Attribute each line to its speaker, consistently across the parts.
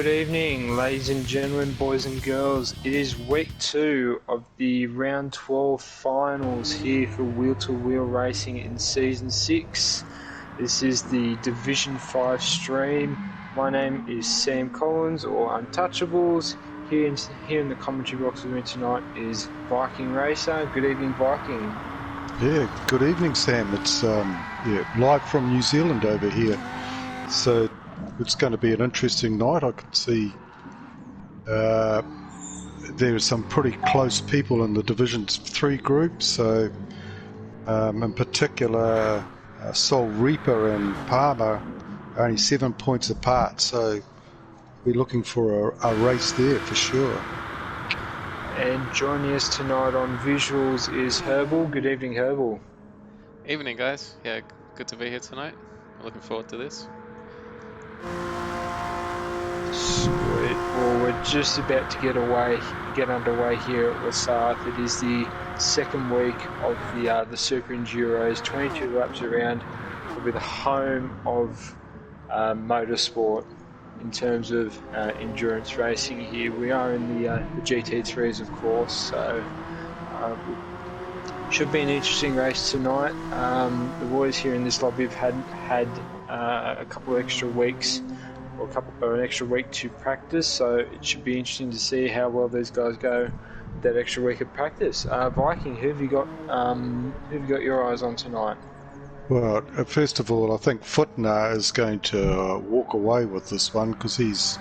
Speaker 1: Good evening, ladies and gentlemen, boys and girls. It is week 2 of the round 12 finals here for wheel-to-wheel racing in season 6. This is the Division 5 stream. My name is Sam Collins, or Untouchables. Here in the commentary box with me tonight is Viking Racer. Good evening, Viking.
Speaker 2: Yeah, good evening, Sam. It's live from New Zealand over here. So it's going to be an interesting night. I can see there are some pretty close people in the Division 3 group. So in particular, Soul Reaper and Palmer are only 7 points apart. So we're looking for a race there for sure.
Speaker 1: And joining us tonight on visuals is Herbal. Good evening, Herbal.
Speaker 3: Evening, guys. Yeah, good to be here tonight. I'm looking forward to this.
Speaker 1: Sweet. Well, we're just about to get underway here at Lasarth. It is the second week of the Super Enduros, 22 laps around. Will be the home of motorsport in terms of endurance racing here. We are in the GT3s, of course, so should be an interesting race tonight. The boys here in this lobby have had a couple of extra weeks, or an extra week to practice, so it should be interesting to see how well these guys go that extra week of practice. Viking, who have you got your eyes on tonight?
Speaker 2: Well, first of all, I think Footner is going to walk away with this one because he's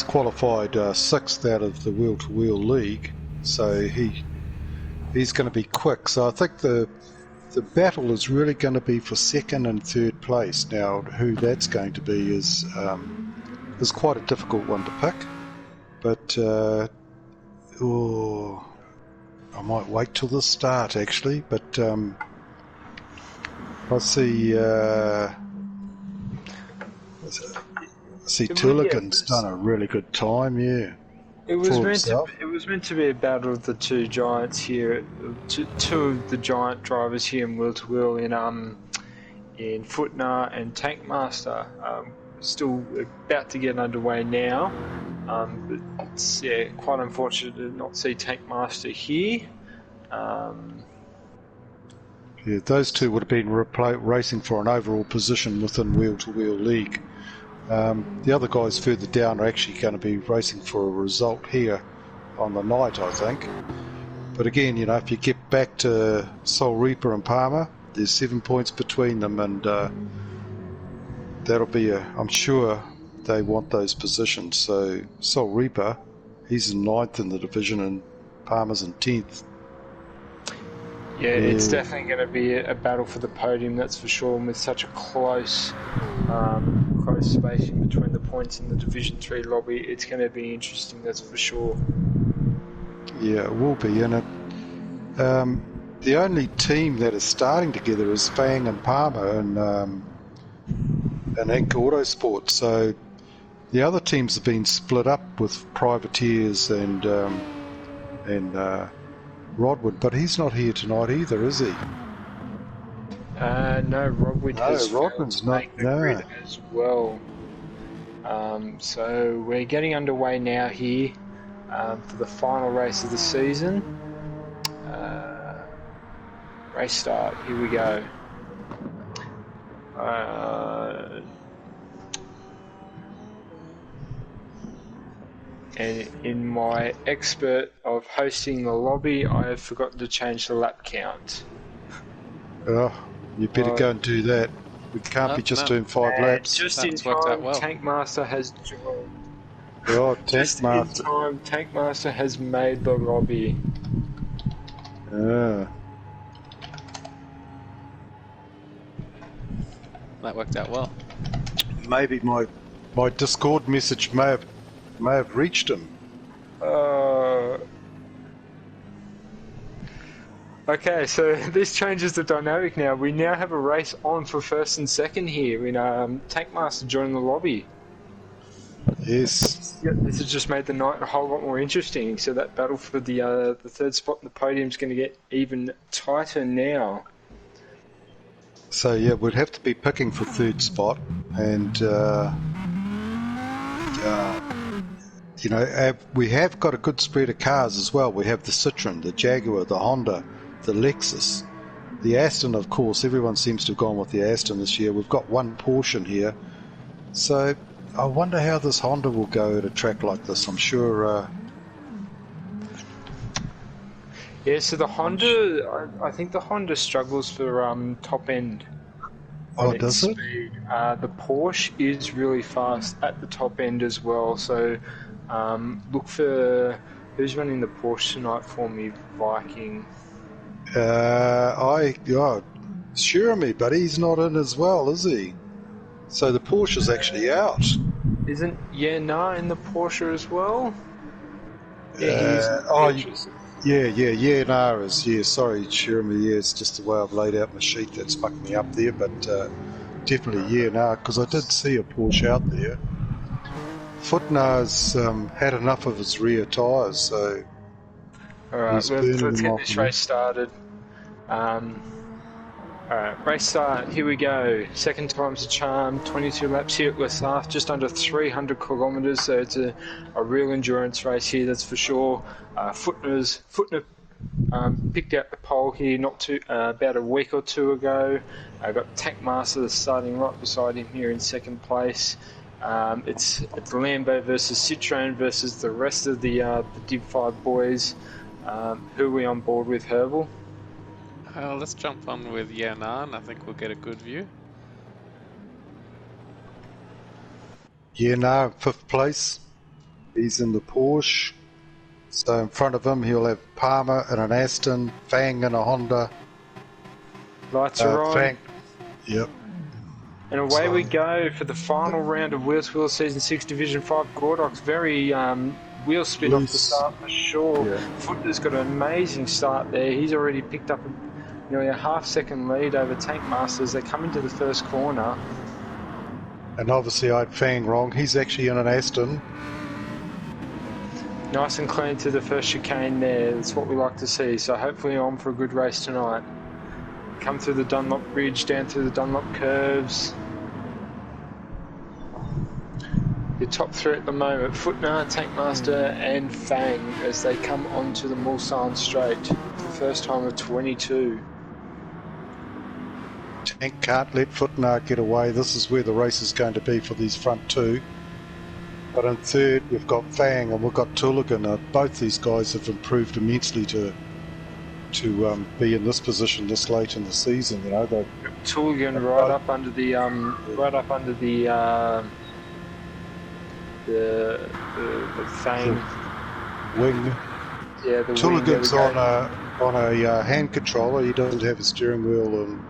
Speaker 2: qualified 6th out of the wheel-to-wheel league, so he's going to be quick. So I think the battle is really going to be for 2nd and 3rd place. Now, who that's going to be is quite a difficult one to pick, but I might wait till the start actually, but I see Tulligan's done a really good time, yeah.
Speaker 1: It was meant to be a battle of the two giants here, two of the giant drivers here in wheel to wheel in Footner and Tankmaster. Still about to get underway now, but it's quite unfortunate to not see Tankmaster here.
Speaker 2: Yeah, those two would have been racing for an overall position within wheel-to-wheel league. The other guys further down are actually going to be racing for a result here on the night, I think. But again, if you get back to Soul Reaper and Palmer, there's 7 points between them, and that'll be I'm sure they want those positions. So Soul Reaper, he's in 9th in the division, and Palmer's in 10th.
Speaker 1: Yeah, it's definitely going to be a battle for the podium, that's for sure. And with such a close space in between the points in the Division 3 lobby, it's going to be interesting, that's for sure.
Speaker 2: Yeah, it will be. And the only team that is starting together is Fang and Palmer and Inc. Autosport. So the other teams have been split up with Privateers and Rodwood, but he's not here tonight either, is he?
Speaker 1: No,
Speaker 2: Rodwood's not
Speaker 1: there as well. So we're getting underway now here for the final race of the season. Race start. Here we go. And in my expert of hosting the lobby, I have forgotten to change the lap count.
Speaker 2: Oh, you better go and do that. We can't be just doing 5 laps.
Speaker 1: Just in time, well. Tankmaster has joined.
Speaker 2: Oh, Tankmaster.
Speaker 1: Just in time, Tankmaster has made the lobby.
Speaker 3: That worked out well.
Speaker 2: Maybe my Discord message may have reached him.
Speaker 1: Okay, so this changes the dynamic now. We now have a race on for 1st and 2nd here. Tankmaster joining the lobby.
Speaker 2: Yes.
Speaker 1: Yeah, this has just made the night a whole lot more interesting. So that battle for the 3rd spot in the podium is going to get even tighter now.
Speaker 2: So yeah, we'd have to be picking for 3rd spot, and you know, we have got a good spread of cars as well. We have the Citroen, the Jaguar, the Honda, the Lexus, the Aston, of course. Everyone seems to have gone with the Aston this year. We've got one Porsche in here. So I wonder how this Honda will go at a track like this. I'm sure...
Speaker 1: Yeah, so the Honda, I think the Honda struggles for top end on its
Speaker 2: does it?
Speaker 1: speed. The Porsche is really fast at the top end as well. So look for who's running the Porsche tonight for me. Viking.
Speaker 2: Sure me, but he's not in as well, is he? So the Porsche's actually out.
Speaker 1: Isn't Yena in the Porsche as well? Yeah, he is.
Speaker 2: Sorry, Jeremy, it's just the way I've laid out my sheet that's fucked me up there, but definitely because I did see a Porsche out there. Footnar's had enough of his rear tyres, so...
Speaker 1: Alright, let's get this race started. Alright, race start, here we go. Second time's a charm, 22 laps here at Lesath, just under 300 kilometres, so it's a real endurance race here, that's for sure. Footner picked out the pole here about a week or two ago. I've got Tankmaster starting right beside him here in second place. It's Lambo versus Citroen versus the rest of the DIV5 boys. Who are we on board with, Herbal?
Speaker 3: Let's jump on with Yanan. I think we'll get a good view.
Speaker 2: Fifth place. He's in the Porsche. So in front of him, he'll have Palmer in an Aston, Fang in a Honda.
Speaker 1: Lights are on.
Speaker 2: Fang. Yep.
Speaker 1: And away we go for the final round of Wheels Wheel Season 6 Division 5 Gordox. Very wheel spin off the start for sure. Yeah. Footner's got an amazing start there. He's already picked up nearly a half-second lead over Tankmaster as they come into the first corner.
Speaker 2: And obviously I had Fang wrong. He's actually in an Aston.
Speaker 1: Nice and clean to the first chicane there. That's what we like to see. So hopefully on for a good race tonight. Come through the Dunlop Bridge, down through the Dunlop curves. Your top three at the moment, Footner, Tankmaster and Fang as they come onto the Mulsanne Straight for the first time of 22.
Speaker 2: Tank can't let Footner get away. This is where the race is going to be for these front two. But in third, we've got Fang and we've got Tooligan. Both these guys have improved immensely to be in this position this late in the season. You know,
Speaker 1: Tooligan right up under the Fang
Speaker 2: wing.
Speaker 1: Yeah, the
Speaker 2: Tooligan's on a hand controller. He doesn't have a steering wheel and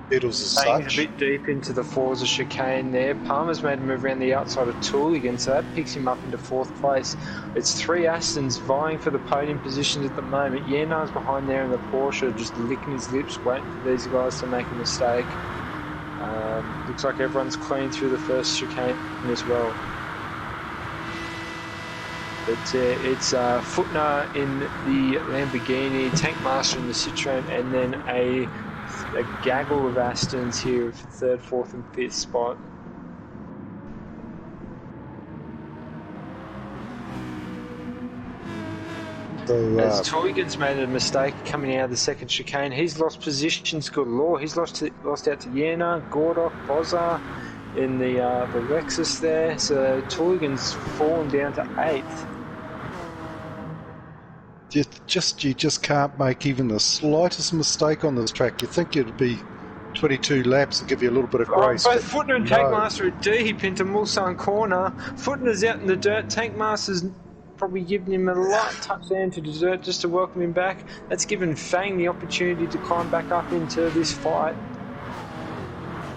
Speaker 2: pedals as
Speaker 1: Fang's
Speaker 2: such.
Speaker 1: a bit deep into the Forza chicane there. Palmer's made a move around the outside of Tooligan, so that picks him up into fourth place. It's three Astons vying for the podium positions at the moment. Yenar's behind there in the Porsche, just licking his lips, waiting for these guys to make a mistake. Looks like everyone's clean through the first chicane as well. But it's Footner in the Lamborghini, Tankmaster in the Citroen, and then a gaggle of Astons here for third, fourth and fifth spot.
Speaker 2: So,
Speaker 1: as Toygan's made a mistake coming out of the second chicane, he's lost positions galore. He's lost out to Yena, Gordok, Bozar in the Lexus there. So Toygan's fallen down to 8th.
Speaker 2: You just can't make even the slightest mistake on this track. You think it'd be 22 laps and give you a little bit of grace.
Speaker 1: Both Footner and Tankmaster are deep into Mulsanne corner. Footner's out in the dirt. Tankmaster's probably giving him a light touch there into the dirt just to welcome him back. That's given Fang the opportunity to climb back up into this fight.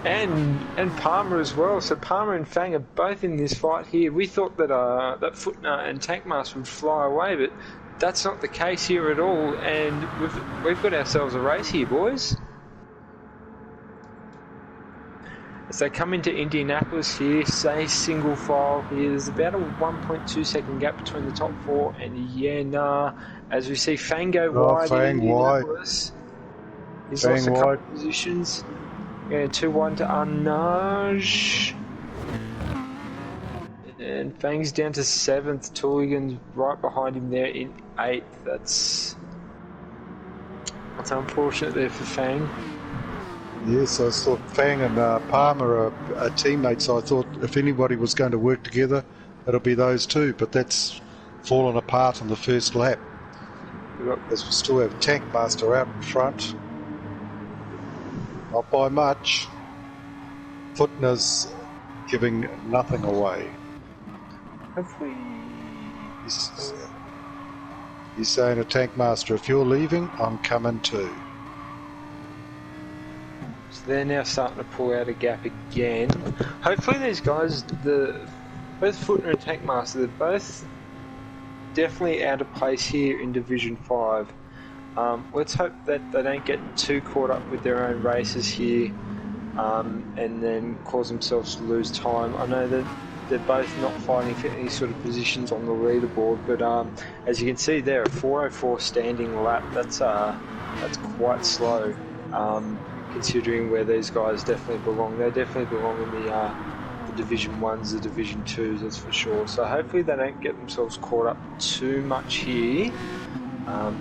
Speaker 1: And Palmer as well. So Palmer and Fang are both in this fight here. We thought that that Footner and Tankmaster would fly away, but that's not the case here at all, and we've got ourselves a race here, boys. As they come into Indianapolis here, say single file here, there's about a 1.2 second gap between the top four and as we see Fang go wide in Indianapolis. He's lost a couple of positions. Going 2-1 to Arnage. And Fang's down to 7th. Tooligan's right behind him there in 8th. That's unfortunate there for Fang.
Speaker 2: Yes, I thought Fang and Palmer are teammates, so I thought if anybody was going to work together, it'll be those two, but that's fallen apart on the first lap. As we still have Tankmaster out in front. Not by much. Footner's giving nothing away. He's saying to Tankmaster, if you're leaving, I'm coming too.
Speaker 1: So they're now starting to pull out a gap again. Hopefully these guys, both Footner and Tankmaster, they're both definitely out of place here in Division 5. Let's hope that they don't get too caught up with their own races here and then cause themselves to lose time. I know that they're both not fighting for any sort of positions on the leaderboard, but as you can see there, a 4:04 standing lap, that's quite slow, considering where these guys definitely belong. They definitely belong in the Division 1s, the Division 2s, that's for sure. So hopefully they don't get themselves caught up too much here.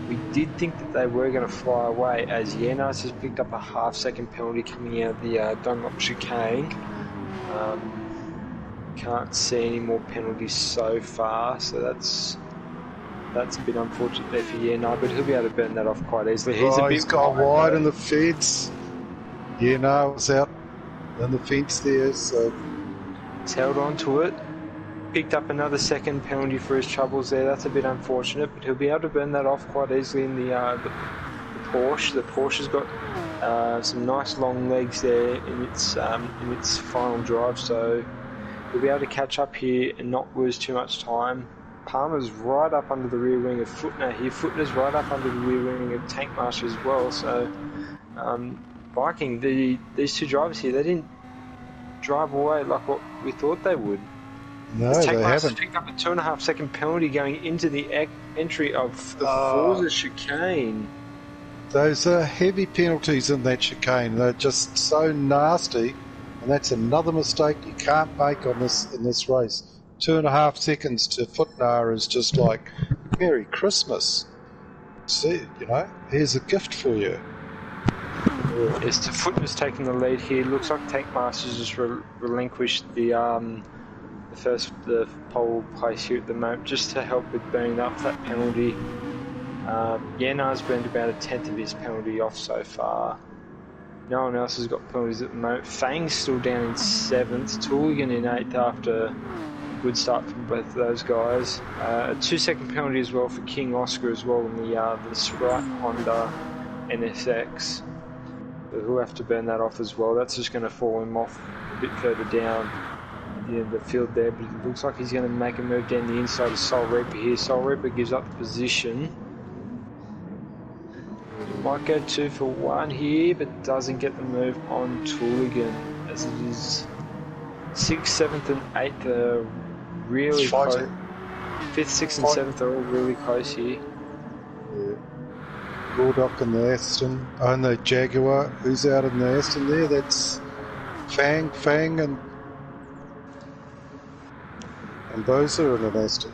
Speaker 1: We did think that they were going to fly away, as Yenas has picked up a half-second penalty coming out of the Dunlop chicane. Can't see any more penalties so far, so that's a bit unfortunate there for Yenas, but he'll be able to burn that off quite easily.
Speaker 2: He's got wide in the fence. Yenas was out in the fence there, so
Speaker 1: he's held on to it. Picked up another second penalty for his troubles there. That's a bit unfortunate, but he'll be able to burn that off quite easily in the Porsche. The Porsche's got some nice long legs there in its final drive, so he'll be able to catch up here and not lose too much time. Palmer's right up under the rear wing of Footner here. Footner's right up under the rear wing of Tankmaster as well. So Viking, these two drivers here, they didn't drive away like what we thought they would.
Speaker 2: No, they haven't.
Speaker 1: Picked up a 2.5 second penalty going into the entry of the Forza chicane.
Speaker 2: Those are heavy penalties in that chicane. They're just so nasty, and that's another mistake you can't make in this race. 2.5 seconds to Footner is just like Merry Christmas. See, here's a gift for you.
Speaker 1: Yes, to Footner's taking the lead here. Looks like Tankmaster's just relinquished the pole place here at the moment, just to help with burning up that penalty. Yenar's burned about 1/10 of his penalty off so far. No one else has got penalties at the moment. Fang's still down in 7th. Tooligan in 8th after a good start from both of those guys. A 2-second penalty as well for King Oscar as well in the Sprite Honda NSX. So he'll have to burn that off as well. That's just going to fall him off a bit further down the field there, but it looks like he's going to make a move down the inside of Soul Reaper here. Soul Reaper gives up the position. Might go 2 for 1 here, but doesn't get the move on Tooligan, as it is 6th, 7th and 8th are really close. 5th, 6th and 7th are all really close here.
Speaker 2: Yeah. Gordock in the Aston, and the Jaguar. Who's out in the Aston there? That's Fang and those are in an Aston.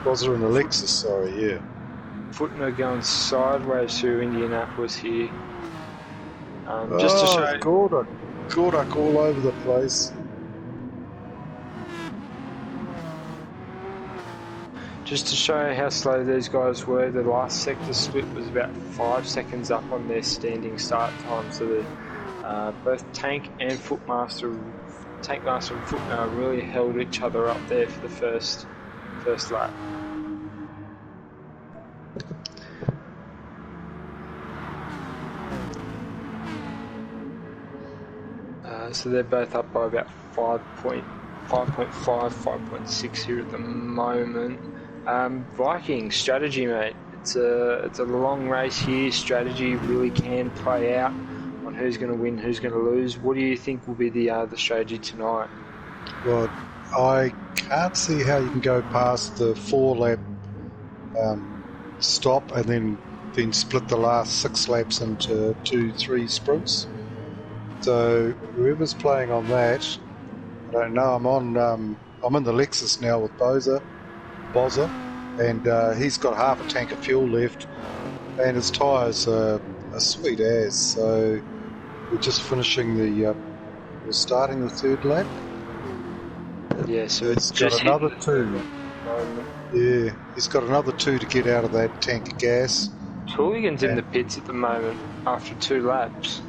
Speaker 2: Bozza and Alexis, sorry, yeah.
Speaker 1: Footner going sideways through Indianapolis here. Just to show
Speaker 2: Gordock all over the place.
Speaker 1: Just to show how slow these guys were, the last sector split was about 5 seconds up on their standing start time. So both Tankmaster and Footner really held each other up there for the first lap. So they're both up by about 5.5, 5.6 here at the moment. Viking strategy, mate. It's a long race here. Strategy really can play out on who's going to win, who's going to lose. What do you think will be the strategy tonight?
Speaker 2: Well, I can't see how you can go past the 4-lap stop and then split the last 6 laps into 2-3 sprints. So whoever's playing on that I don't know. I'm in the Lexus now with Bozza, and he's got half a tank of fuel left, and his tyres are sweet as. So we're just finishing we're starting the third lap.
Speaker 1: Yeah, so
Speaker 2: He's
Speaker 1: it's
Speaker 2: got
Speaker 1: just
Speaker 2: another
Speaker 1: hitting the
Speaker 2: two.
Speaker 1: at the moment.
Speaker 2: Yeah, he's got another two to get out of that tank of gas.
Speaker 1: Tulligan's in the
Speaker 2: And
Speaker 1: pits at the moment after 2 laps.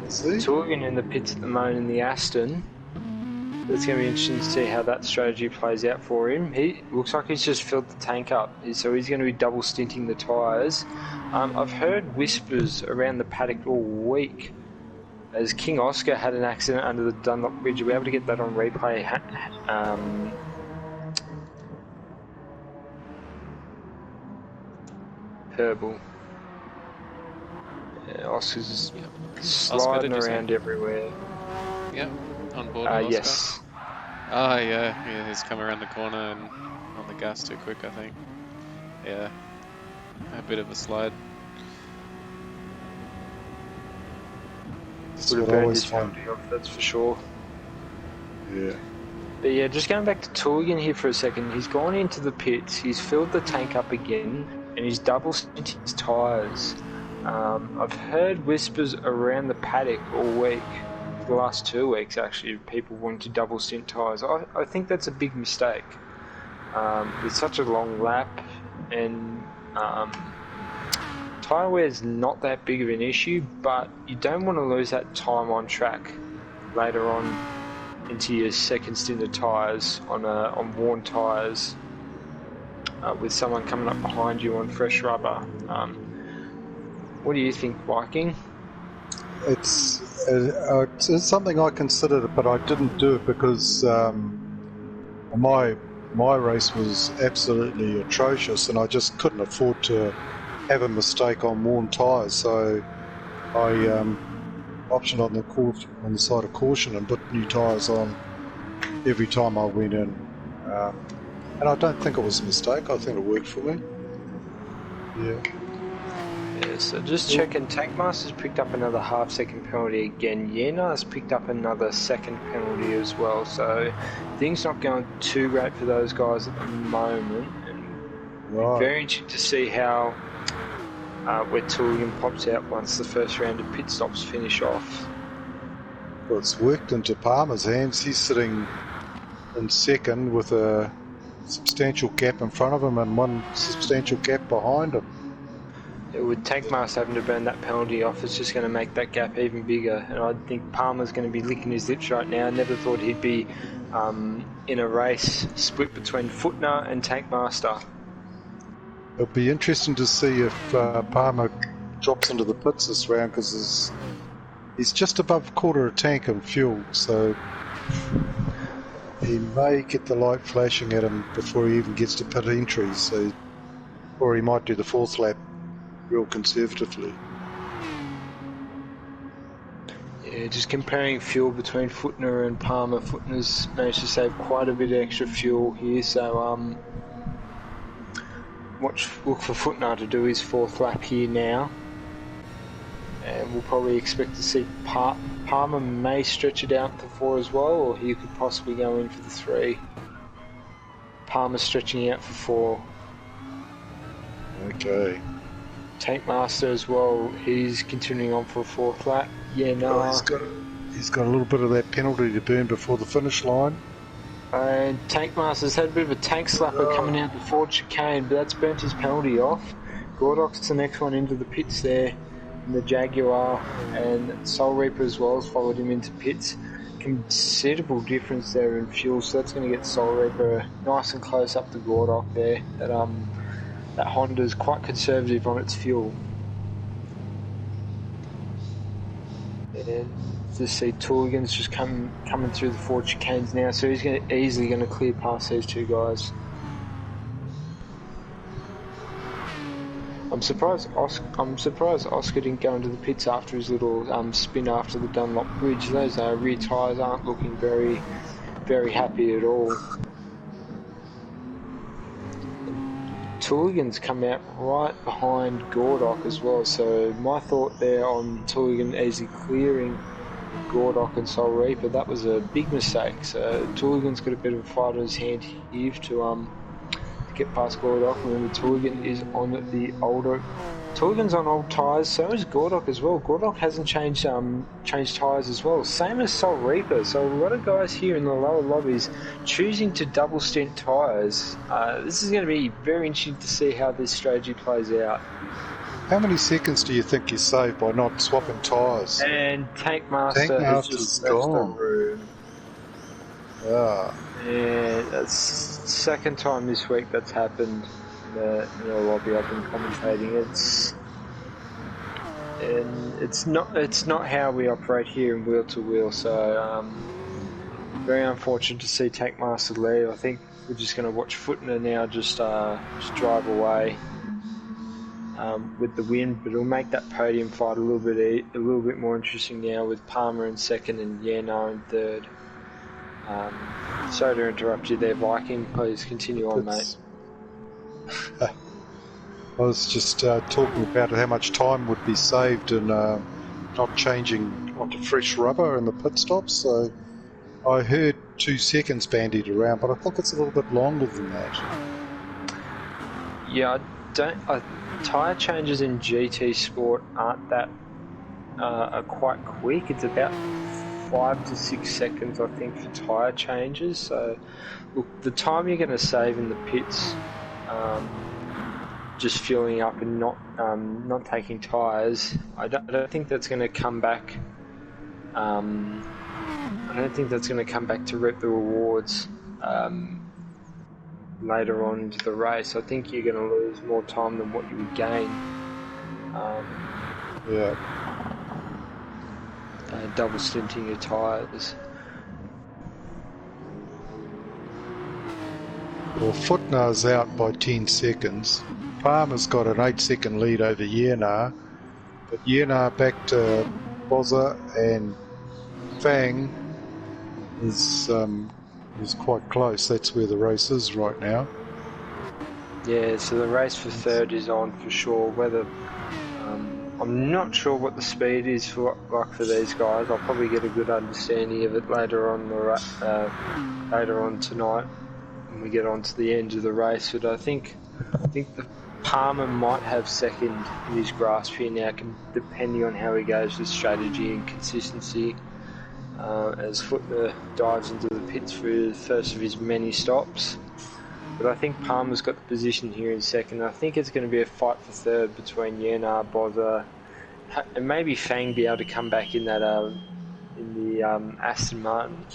Speaker 2: see,
Speaker 1: Tulligan in the pits at the moment in the Aston. It's going to be interesting to see how that strategy plays out for him. He looks like he's just filled the tank up, so he's going to be double stinting the tyres. I've heard whispers around the paddock all week as King Oscar had an accident under the Dunlop Bridge. Are we able to get that on replay? Purple. Yeah, Oscar's
Speaker 3: Yep. Oscar,
Speaker 1: sliding
Speaker 3: did you say?
Speaker 1: around everywhere.
Speaker 3: Yep. On board with Oscar.
Speaker 1: Yes.
Speaker 3: Oh yeah, he's come around the corner and on the gas too quick, I think. Yeah, a bit of a slide.
Speaker 2: that's
Speaker 1: Would have
Speaker 2: what I
Speaker 1: burned
Speaker 2: always
Speaker 1: his
Speaker 2: find.
Speaker 1: penalty off, that's for sure.
Speaker 2: Yeah.
Speaker 1: But yeah, just going back to Tulligan here for a second, he's gone into the pits, he's filled the tank up again, and he's double stinted his tyres. I've heard whispers around the paddock all week, for the last 2 weeks actually, of people wanting to double stint tyres. I think that's a big mistake. With such a long lap, and tyre wear is not that big of an issue, but you don't want to lose that time on track later on into your second stint of tyres on worn tyres with someone coming up behind you on fresh rubber. What do you think, Viking?
Speaker 2: It's something I considered, but I didn't do it because my race was absolutely atrocious, and I just couldn't afford to have a mistake on worn tyres. So I optioned on the side of caution and put new tyres on every time I went in. And I don't think it was a mistake. I think it worked for me. Yeah.
Speaker 1: Yeah, so just checking, Tankmaster's picked up another half-second penalty again. Yenna's picked up another second penalty as well, so things not going too great for those guys at the moment. And
Speaker 2: Right.
Speaker 1: very interesting to see how where Tulligan pops out once the first round of pit stops finish off.
Speaker 2: Well, it's worked into Palmer's hands. He's sitting in second with a substantial gap in front of him and one substantial gap behind him.
Speaker 1: With Tankmaster having to burn that penalty off, it's just going to make that gap even bigger. And I think Palmer's going to be licking his lips right now. I never thought he'd be in a race split between Footner and Tankmaster.
Speaker 2: It'll be interesting to see if Palmer drops into the pits this round because he's just above a quarter of tank of fuel, so he may get the light flashing at him before he even gets to pit entry. So, or he might do the fourth lap real conservatively.
Speaker 1: Yeah, just comparing fuel between Footner and Palmer. Footner's managed to save quite a bit of extra fuel here, so look for Footner to do his fourth lap here now. And we'll probably expect to see Palmer may stretch it out to 4 as well, or he could possibly go in for the 3. Palmer stretching out for 4.
Speaker 2: Okay.
Speaker 1: Tankmaster as well, he's continuing on for a 4th lap. Yeah, no.
Speaker 2: He's got a little bit of that penalty to burn before the finish line.
Speaker 1: And Tankmaster's had a bit of a tank slapper coming out the Ford chicane, but that's burnt his penalty off. Gordok's the next one into the pits there in the Jaguar, and Soul Reaper as well has followed him into pits. Considerable difference there in fuel, so that's going to get Soul Reaper nice and close up to Gordok there. That Honda's quite conservative on its fuel. And just see Tulligan's just coming through the Ford chicanes now, so he's easily going to clear past these two guys. I'm surprised Oscar didn't go into the pits after his little spin after the Dunlop Bridge. Those rear tyres aren't looking very, very happy at all. Tulligan's come out right behind Gordok as well, so my thought there on Tulligan easily clearing Gordock and Soul Reaper. That was a big mistake. So Tooligan's got a bit of a fight on his hand here to get past Gordock. Remember, Tooligan is on the older. Tooligan's on old tyres, so is Gordock as well. Gordock hasn't changed tyres as well. Same as Soul Reaper. So a lot of guys here in the lower lobbies choosing to double stint tyres. This is going to be very interesting to see how this strategy plays out.
Speaker 2: How many seconds do you think you saved by not swapping tyres?
Speaker 1: And Tankmaster has just left the room.
Speaker 2: Ah.
Speaker 1: And that's the second time this week that's happened in the lobby I've been commentating. It's not how we operate here in Wheel to Wheel. So very unfortunate to see Tankmaster leave. I think we're just going to watch Footner now just drive away with the win, but it'll make that podium fight a little bit more interesting now with Palmer in second and Yanar in third. Sorry to interrupt you there, Viking. Please continue on, mate.
Speaker 2: I was just talking about how much time would be saved in not changing onto fresh rubber in the pit stops. So I heard 2 seconds bandied around, but I think it's a little bit longer than that.
Speaker 1: Yeah, tyre changes in GT Sport aren't that are quite quick. It's about 5 to 6 seconds, I think, for tyre changes. So, look, the time you're going to save in the pits, just fueling up and not taking tyres, I don't think that's going to come back. I don't think that's going to come back to reap the rewards later on into the race. I think you're going to lose more time than what you would gain.
Speaker 2: Yeah.
Speaker 1: Double stinting your tyres.
Speaker 2: Well, Footner's out by 10 seconds. Palmer's got an 8-second lead over Yanar, but Yanar back to Bozza and Fang is quite close. That's where the race is right now.
Speaker 1: Yeah, so the race for third is on for sure. Whether I'm not sure what the speed is for these guys. I'll probably get a good understanding of it later on tonight when we get on to the end of the race. But I think the Palmer might have second in his grasp here now, depending on how he goes with strategy and consistency. As Footner dives into the pits for the first of his many stops. But I think Palmer's got the position here in second. I think it's going to be a fight for third between Yanar, Bozza, and maybe Fang be able to come back in that in the Aston Martin.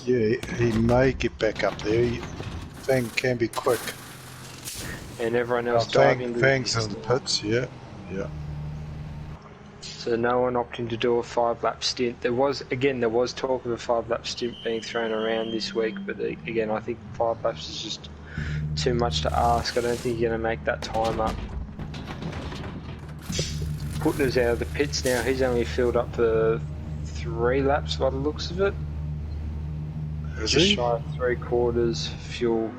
Speaker 2: Yeah, he may get back up there. Fang can be quick.
Speaker 1: And everyone else diving.
Speaker 2: Fang's in the pits, yeah.
Speaker 1: So no one opting to do a 5-lap stint. There was talk of a 5-lap stint being thrown around this week, but again, I think 5 laps is just too much to ask. I don't think you're going to make that time up. Putner's out of the pits now. He's only filled up for 3 laps by the looks of it. Just shy of 3/4 fuel.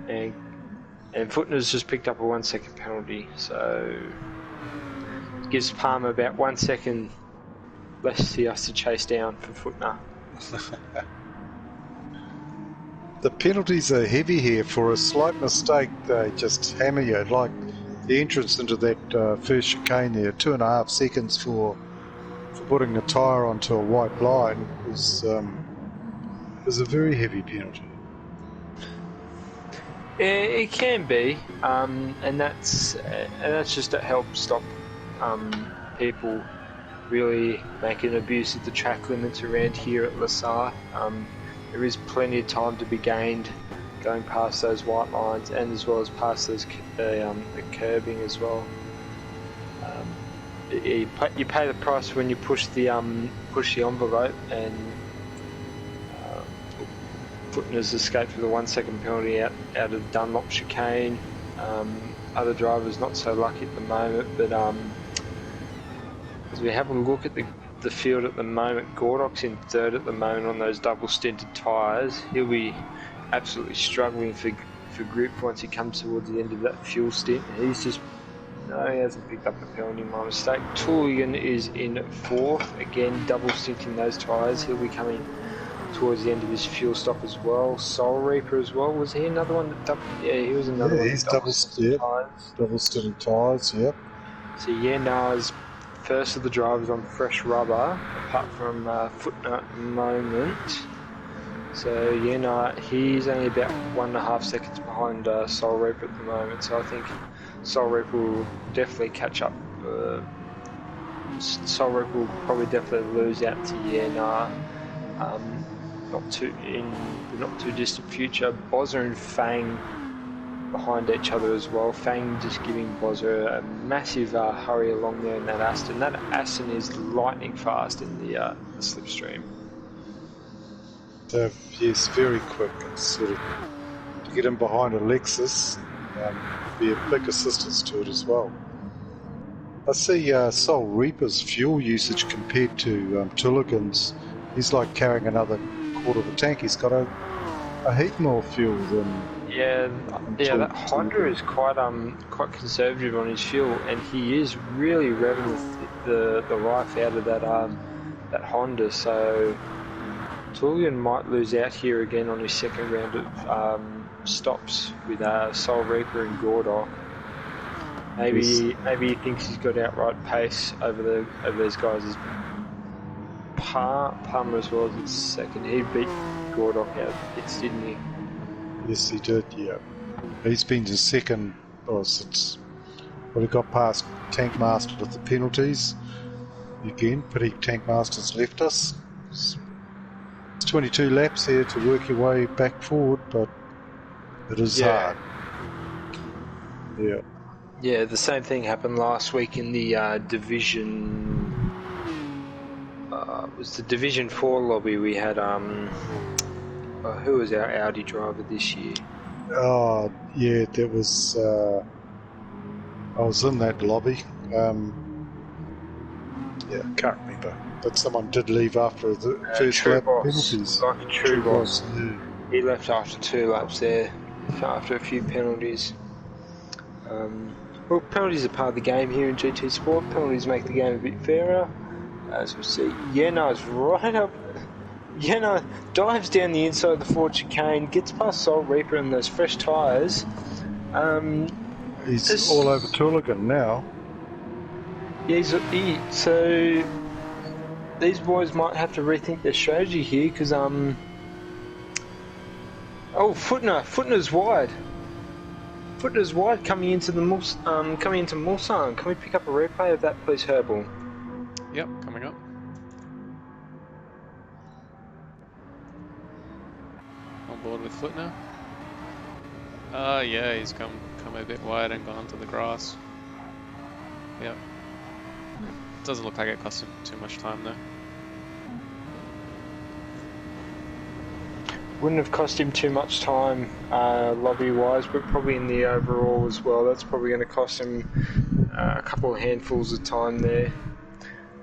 Speaker 1: Yeah. And Footner's just picked up a 1 second penalty, so gives Palmer about 1 second less he has to chase down for Footner.
Speaker 2: The penalties are heavy here. For a slight mistake, they just hammer you. Like the entrance into that first chicane there, 2.5 seconds for putting a tyre onto a white line is a very heavy penalty.
Speaker 1: It can be, and that's just to help stop people really making abuse of the track limits around here at Lassar. There is plenty of time to be gained going past those white lines, and as well as past those the curbing as well. You pay the price when you push the envelope, and Footner's escaped with a 1 second penalty out of Dunlop chicane. Other drivers not so lucky at the moment, but as we have a look at the field at the moment, Gordock's in third at the moment on those double stinted tyres. He'll be absolutely struggling for grip once he comes towards the end of that fuel stint. He's just No, he hasn't picked up a penalty, my mistake. Tooligan is in 4th, again double stinting those tyres. He'll be coming towards the end of his fuel stop as well. Soul Reaper as well, was he another one that yeah, he was another one
Speaker 2: he's
Speaker 1: that double stinted tyres.
Speaker 2: double stinting tyres, yep.
Speaker 1: So yeah, Nars first of the drivers on fresh rubber, apart from Footnote at the moment. So yeah, no, he's only about 1.5 seconds behind Soul Reaper at the moment. So I think Soul Reaper will definitely catch up. Soul Reaper will probably definitely lose out to Yenar. In the not too distant future. Bozza and Fang behind each other as well. Fang just giving Bozza a massive hurry along there in that Aston. That Aston is lightning fast in the slipstream.
Speaker 2: Yes, very quick. It's sort of to get in behind a Lexus, be a big assistance to it as well. I see Soul Reaper's fuel usage compared to Tulligan's. He's like carrying another quarter of a tank. He's got a heap more fuel than.
Speaker 1: Yeah, that Honda is quite conservative on his fuel, and he is really revving the life out of that Honda. So Tullian might lose out here again on his second round of stops with Soul Reaper and Gordock. Maybe he thinks he's got outright pace over those guys. Palmer as well as his second. He beat Gordock out of the pits, didn't he?
Speaker 2: Yes, he did, yeah. He's been to second since he got past Tankmaster with the penalties. Again, pity Tankmaster's left us. It's 22 laps here to work your way back forward, but it is hard. Yeah.
Speaker 1: Yeah, the same thing happened last week in the division. It was the Division 4 lobby. We had who was our Audi driver this year?
Speaker 2: Oh, yeah, that was. I was in that lobby. Yeah, can't remember. But someone did leave after the first lap penalties.
Speaker 1: Like a true boss. Yeah. He left after 2 laps there, after a few penalties. Well, penalties are part of the game here in GT Sport. Penalties make the game a bit fairer. As we see, Yena's right up. Yena dives down the inside of the Ford chicane, gets past Soul Reaper and those fresh tyres.
Speaker 2: He's all over Tulligan now.
Speaker 1: Yeah, so these boys might have to rethink their strategy here because Footner's wide. Footner's wide coming into Mulsanne. Can we pick up a replay of that, please, Herbal?
Speaker 3: Yep, coming up. On board with Footner. Yeah, he's come a bit wide and gone to the grass. Yep. Doesn't look like it cost him too much time though.
Speaker 1: Wouldn't have cost him too much time lobby-wise, but probably in the overall as well. That's probably going to cost him a couple of handfuls of time there.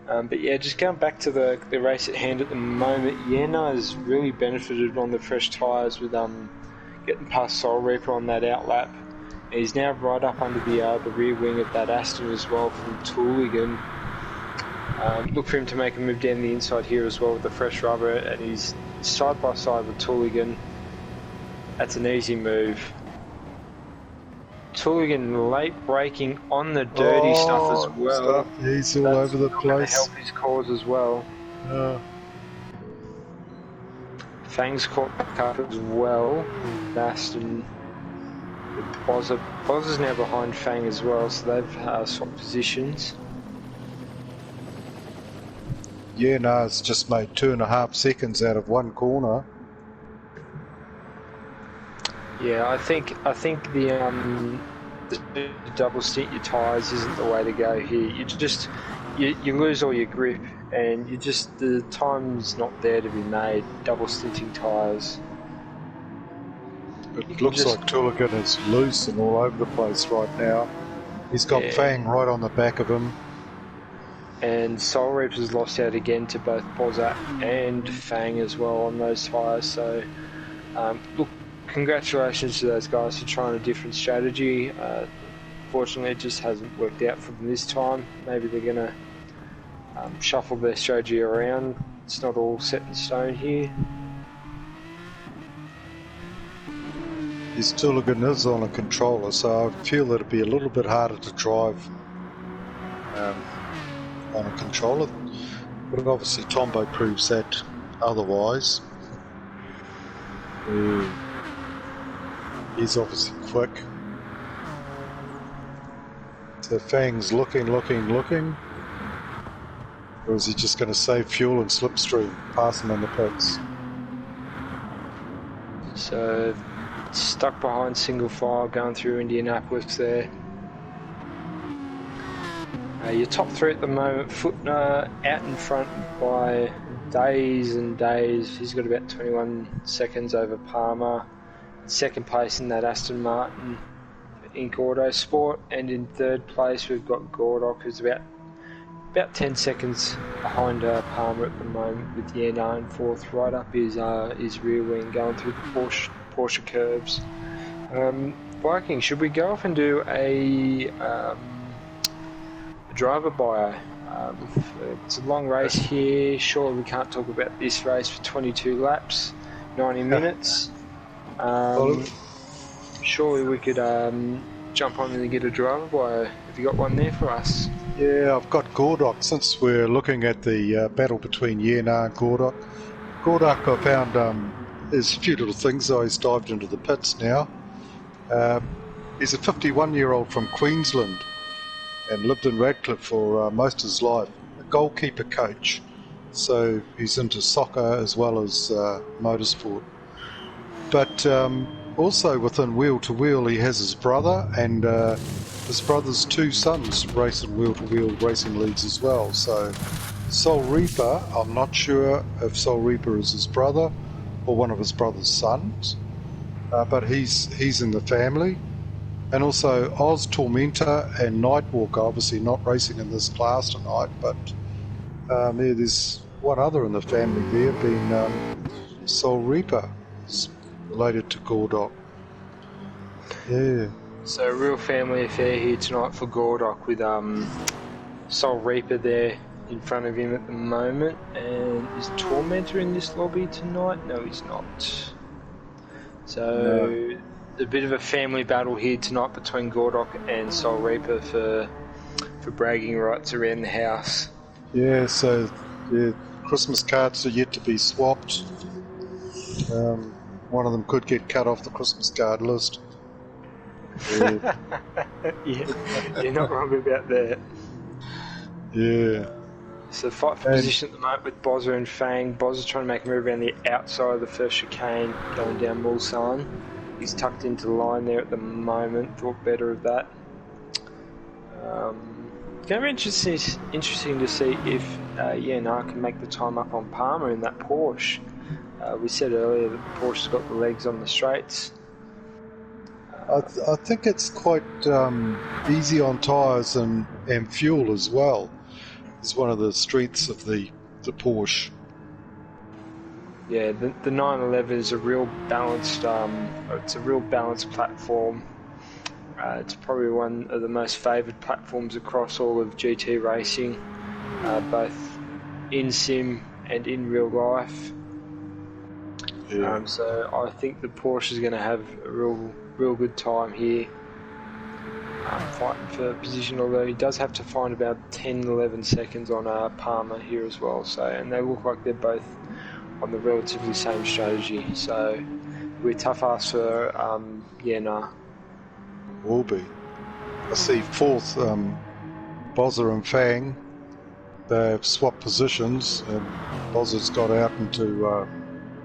Speaker 1: But yeah, just going back to the race at hand at the moment, Yena has really benefited on the fresh tyres with getting past Soul Reaper on that outlap. He's now right up under the rear wing of that Aston as well from Tooligan. Look for him to make a move down the inside here as well with the fresh rubber, and he's side by side with Tooligan. That's an easy move. Tooligan late braking on the dirty stuff as well.
Speaker 2: He's all over the place.
Speaker 1: Help his cause as well. Fang's caught back up as well. Aston. Bozza's now behind Fang as well, so they've swapped positions.
Speaker 2: Yeah, no, it's just made 2.5 seconds out of one corner.
Speaker 1: Yeah, I think the double stint your tyres isn't the way to go here. You lose all your grip, and the time's not there to be made. Double stinting tyres.
Speaker 2: It looks like Tulligan is loose and all over the place right now. He's got Fang right on the back of him.
Speaker 1: And Soul Reaper's lost out again to both Bozza and Fang as well on those tyres. So, look, congratulations to those guys for trying a different strategy. Unfortunately, it just hasn't worked out for them this time. Maybe they're going to shuffle their strategy around. It's not all set in stone here.
Speaker 2: His Tooligan is on a controller, so I feel that it'd be a little bit harder to drive on a controller. But obviously Tombo proves that otherwise. He's obviously quick. So Fang's looking. Or is he just going to save fuel and slipstream, pass him in the pits?
Speaker 1: So, stuck behind single file going through Indianapolis there. Your top three at the moment, Footner out in front by days and days. He's got about 21 seconds over Palmer. Second place in that Aston Martin Inc. Autosport, and in third place we've got Gordock, who's about 10 seconds behind Palmer at the moment, with Yena in fourth, right up his rear wing going through the Porsche curves. Viking, should we go off and do a driver bio? It's a long race here. Surely we can't talk about this race for 22 laps, 90 minutes. Surely we could jump on and get a driver bio. Have you got one there for us?
Speaker 2: Yeah, I've got Gordock. Since we're looking at the battle between Yena and Gordock, I found there's a few little things, though. He's dived into the pits now. He's a 51-year-old from Queensland and lived in Radcliffe for most of his life, a goalkeeper coach. So he's into soccer as well as motorsport. But also within Wheel to Wheel, he has his brother and his brother's two sons race in Wheel to Wheel racing leagues as well. So Soul Reaper, I'm not sure if Soul Reaper is his brother or one of his brother's sons, but he's in the family. And also Oz Tormentor and Nightwalker, obviously not racing in this class tonight, but there's one other in the family there, being Soul Reaper, related to Gordock. Yeah.
Speaker 1: So a real family affair here tonight for Gordock, with Soul Reaper there in front of him at the moment. And is Tormentor in this lobby tonight? No, he's not. So a bit of a family battle here tonight between Gordock and Soul Reaper for bragging rights around the house.
Speaker 2: Yeah, so Christmas cards are yet to be swapped. One of them could get cut off the Christmas card list.
Speaker 1: Yeah, you're not wrong about that.
Speaker 2: Yeah.
Speaker 1: So fight for position at the moment with Bozza and Fang. Bozza's trying to make a move around the outside of the first chicane going down Mulsanne. He's tucked into the line there at the moment. Thought better of that. Going to be interesting to see if Yena can make the time up on Palmer in that Porsche. We said earlier that the Porsche's got the legs on the straights.
Speaker 2: I think it's quite easy on tyres and fuel as well. It's one of the strengths of the Porsche.
Speaker 1: Yeah, the 911 is a real balanced. It's a real balanced platform. It's probably one of the most favoured platforms across all of GT racing, both in sim and in real life.
Speaker 2: Yeah.
Speaker 1: So I think the Porsche is going to have a real good time here, fighting for position. Although he does have to find about 10-11 seconds on Palmer here as well. So, and they look like they're both on the relatively same strategy. So we're tough ass for Yena.
Speaker 2: Will be. I see fourth, Bozza and Fang. They've swapped positions, and Bozza's got out into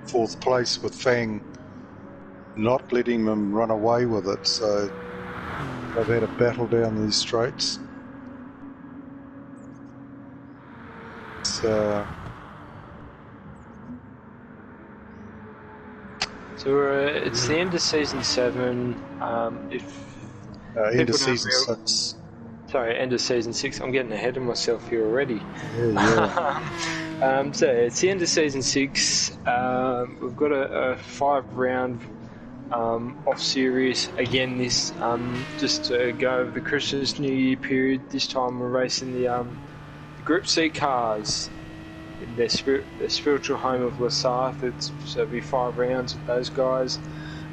Speaker 2: fourth place with Fang not letting them run away with it. So they've had a battle down these straights.
Speaker 1: So it's the end of season 7.
Speaker 2: End of season 6.
Speaker 1: Sorry, end of season 6. I'm getting ahead of myself here already.
Speaker 2: Yeah.
Speaker 1: So it's the end of season 6. We've got a 5-round off series. Again, this just to go over the Christmas New Year period. This time we're racing the Group C cars in their spiritual home of Lasarth. So it'll be 5 rounds with those guys.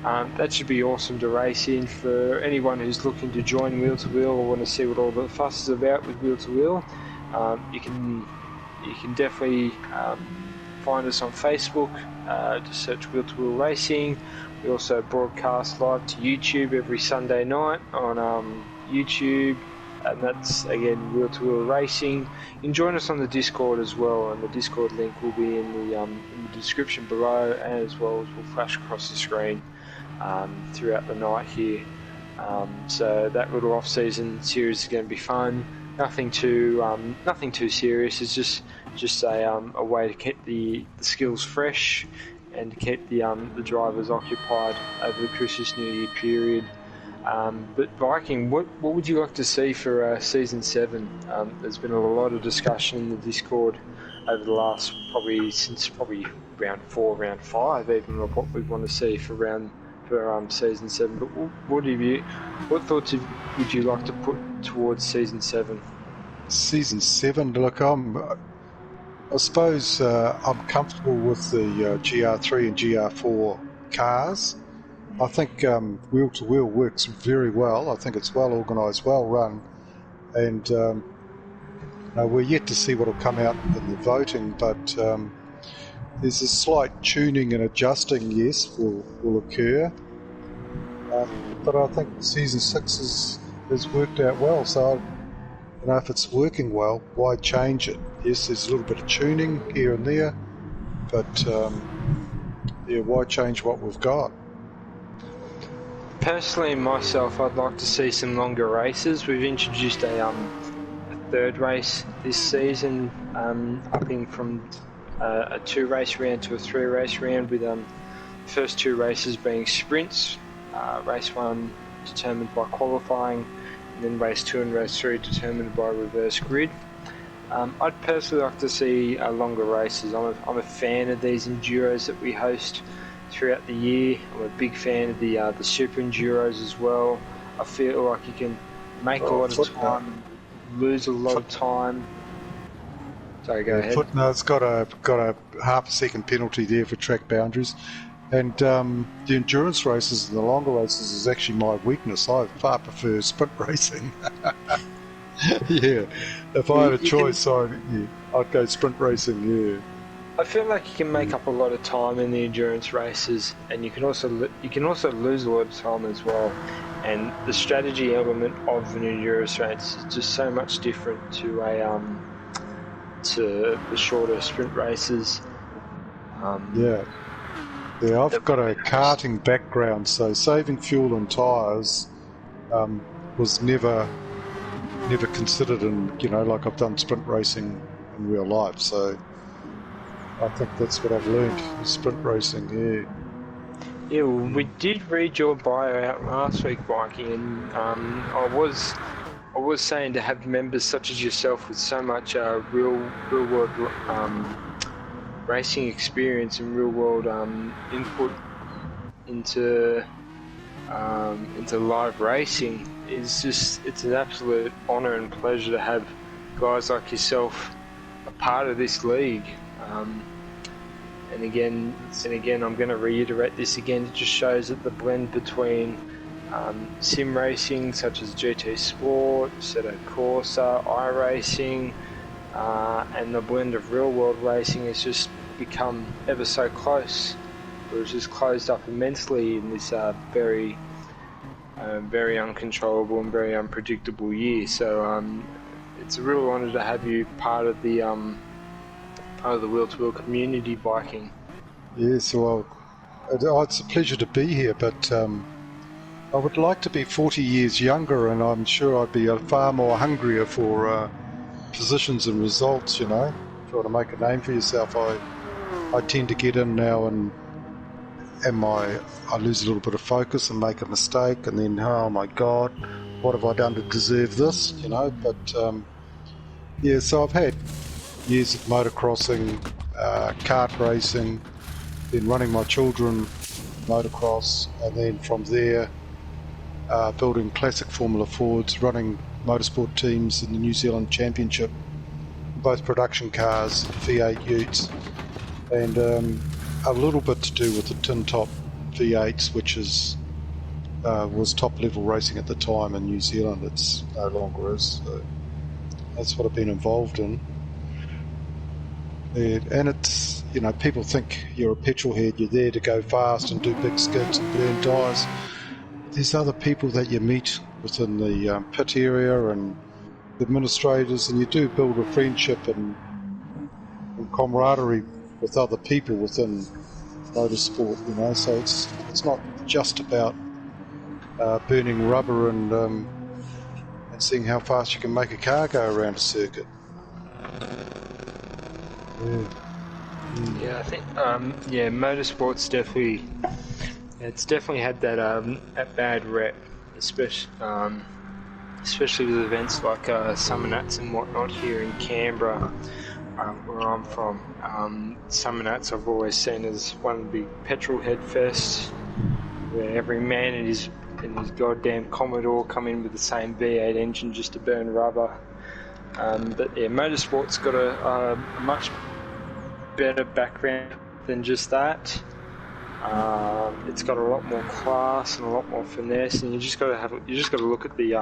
Speaker 1: That should be awesome to race in for anyone who's looking to join Wheel to Wheel or want to see what all the fuss is about with Wheel to Wheel. You can definitely find us on Facebook. Just search Wheel to Wheel Racing. We also broadcast live to YouTube every Sunday night on YouTube, and that's again Wheel to Wheel Racing. You can join us on the Discord as well, and the Discord link will be in the description below, as well as will flash across the screen throughout the night here. So that little off-season series is going to be fun. Nothing too serious. It's just a way to keep the skills fresh and to keep the drivers occupied over the Christmas New Year period. But Viking, what would you like to see for Season 7? There's been a lot of discussion in the Discord over the last since round 4, round 5, even of what we want to see for Season 7. But what thoughts would you like to put towards Season 7?
Speaker 2: Season 7, look, I suppose I'm comfortable with the GR3 and GR4 cars. I think Wheel to Wheel works very well. I think it's well organised, well run, and we're yet to see what will come out in the voting, but there's a slight tuning and adjusting, yes, will occur. But I think Season 6 has worked out well, so if it's working well, why change it? Yes, there's a little bit of tuning here and there, but why change what we've got?
Speaker 1: Personally, myself, I'd like to see some longer races. We've introduced a 3rd race this season, upping from a 2-race round to a 3-race round, with the first 2 races being sprints. Race 1 determined by qualifying, and then race 2 and race 3 determined by reverse grid. I'd personally like to see longer races. I'm a fan of these enduros that we host throughout the year. I'm a big fan of the super enduros as well. I feel like you can make a lot of time, lose a lot of time. Sorry, go ahead.
Speaker 2: Footnote's got a half a second penalty there for track boundaries, and the endurance races and the longer races is actually my weakness. I far prefer sprint racing. Yeah, if I had a choice, I'd go sprint racing. Yeah.
Speaker 1: I feel like you can make up a lot of time in the endurance races, and you can also lose a lot of time as well. And the strategy element of an endurance race is just so much different to the shorter sprint races.
Speaker 2: Yeah, I've got a karting background, so saving fuel and tyres was never considered in, like I've done sprint racing in real life, so I think that's what I've learned, sprint racing, yeah.
Speaker 1: Yeah, well, we did read your bio out last week, Viking, and I was saying to have members such as yourself with so much real world racing experience and real world input into live racing it's an absolute honour and pleasure to have guys like yourself a part of this league. And again, I'm going to reiterate this again. It just shows that the blend between sim racing, such as GT Sport, Assetto Corsa, iRacing, and the blend of real world racing has just become ever so close. It was just closed up immensely in this very uncontrollable and very unpredictable year. So it's a real honour to have you part of the Wheel to Wheel community, Viking.
Speaker 2: Yes, well, it's a pleasure to be here, but I would like to be 40 years younger, and I'm sure I'd be far more hungrier for positions and results, trying to make a name for yourself. I tend to get in now and I lose a little bit of focus and make a mistake, and then, oh my God, what have I done to deserve this, but so I've had years of motocrossing, kart racing, then running my children motocross, and then from there building classic Formula Fords, running motorsport teams in the New Zealand Championship, both production cars, V8 utes, and a little bit to do with the tin top V8s, which was top level racing at the time in New Zealand. It's no longer is. So that's what I've been involved in. And it's, you know, people think you're a petrol head, you're there to go fast and do big skids and burn tyres. There's other people that you meet within the pit area and the administrators, and you do build a friendship and camaraderie with other people within motorsport, you know. So it's not just about burning rubber and seeing how fast you can make a car go around a circuit.
Speaker 1: Yeah, I think motorsport's definitely had that bad rep, especially with events like Summer Nats and whatnot here in Canberra, where I'm from. Summer Nats I've always seen as one of the big petrol head fests, where every man and his goddamn Commodore come in with the same V8 engine just to burn rubber. But yeah, motorsport's got a much better background than just that. It's got a lot more class and a lot more finesse, and you just got to look at the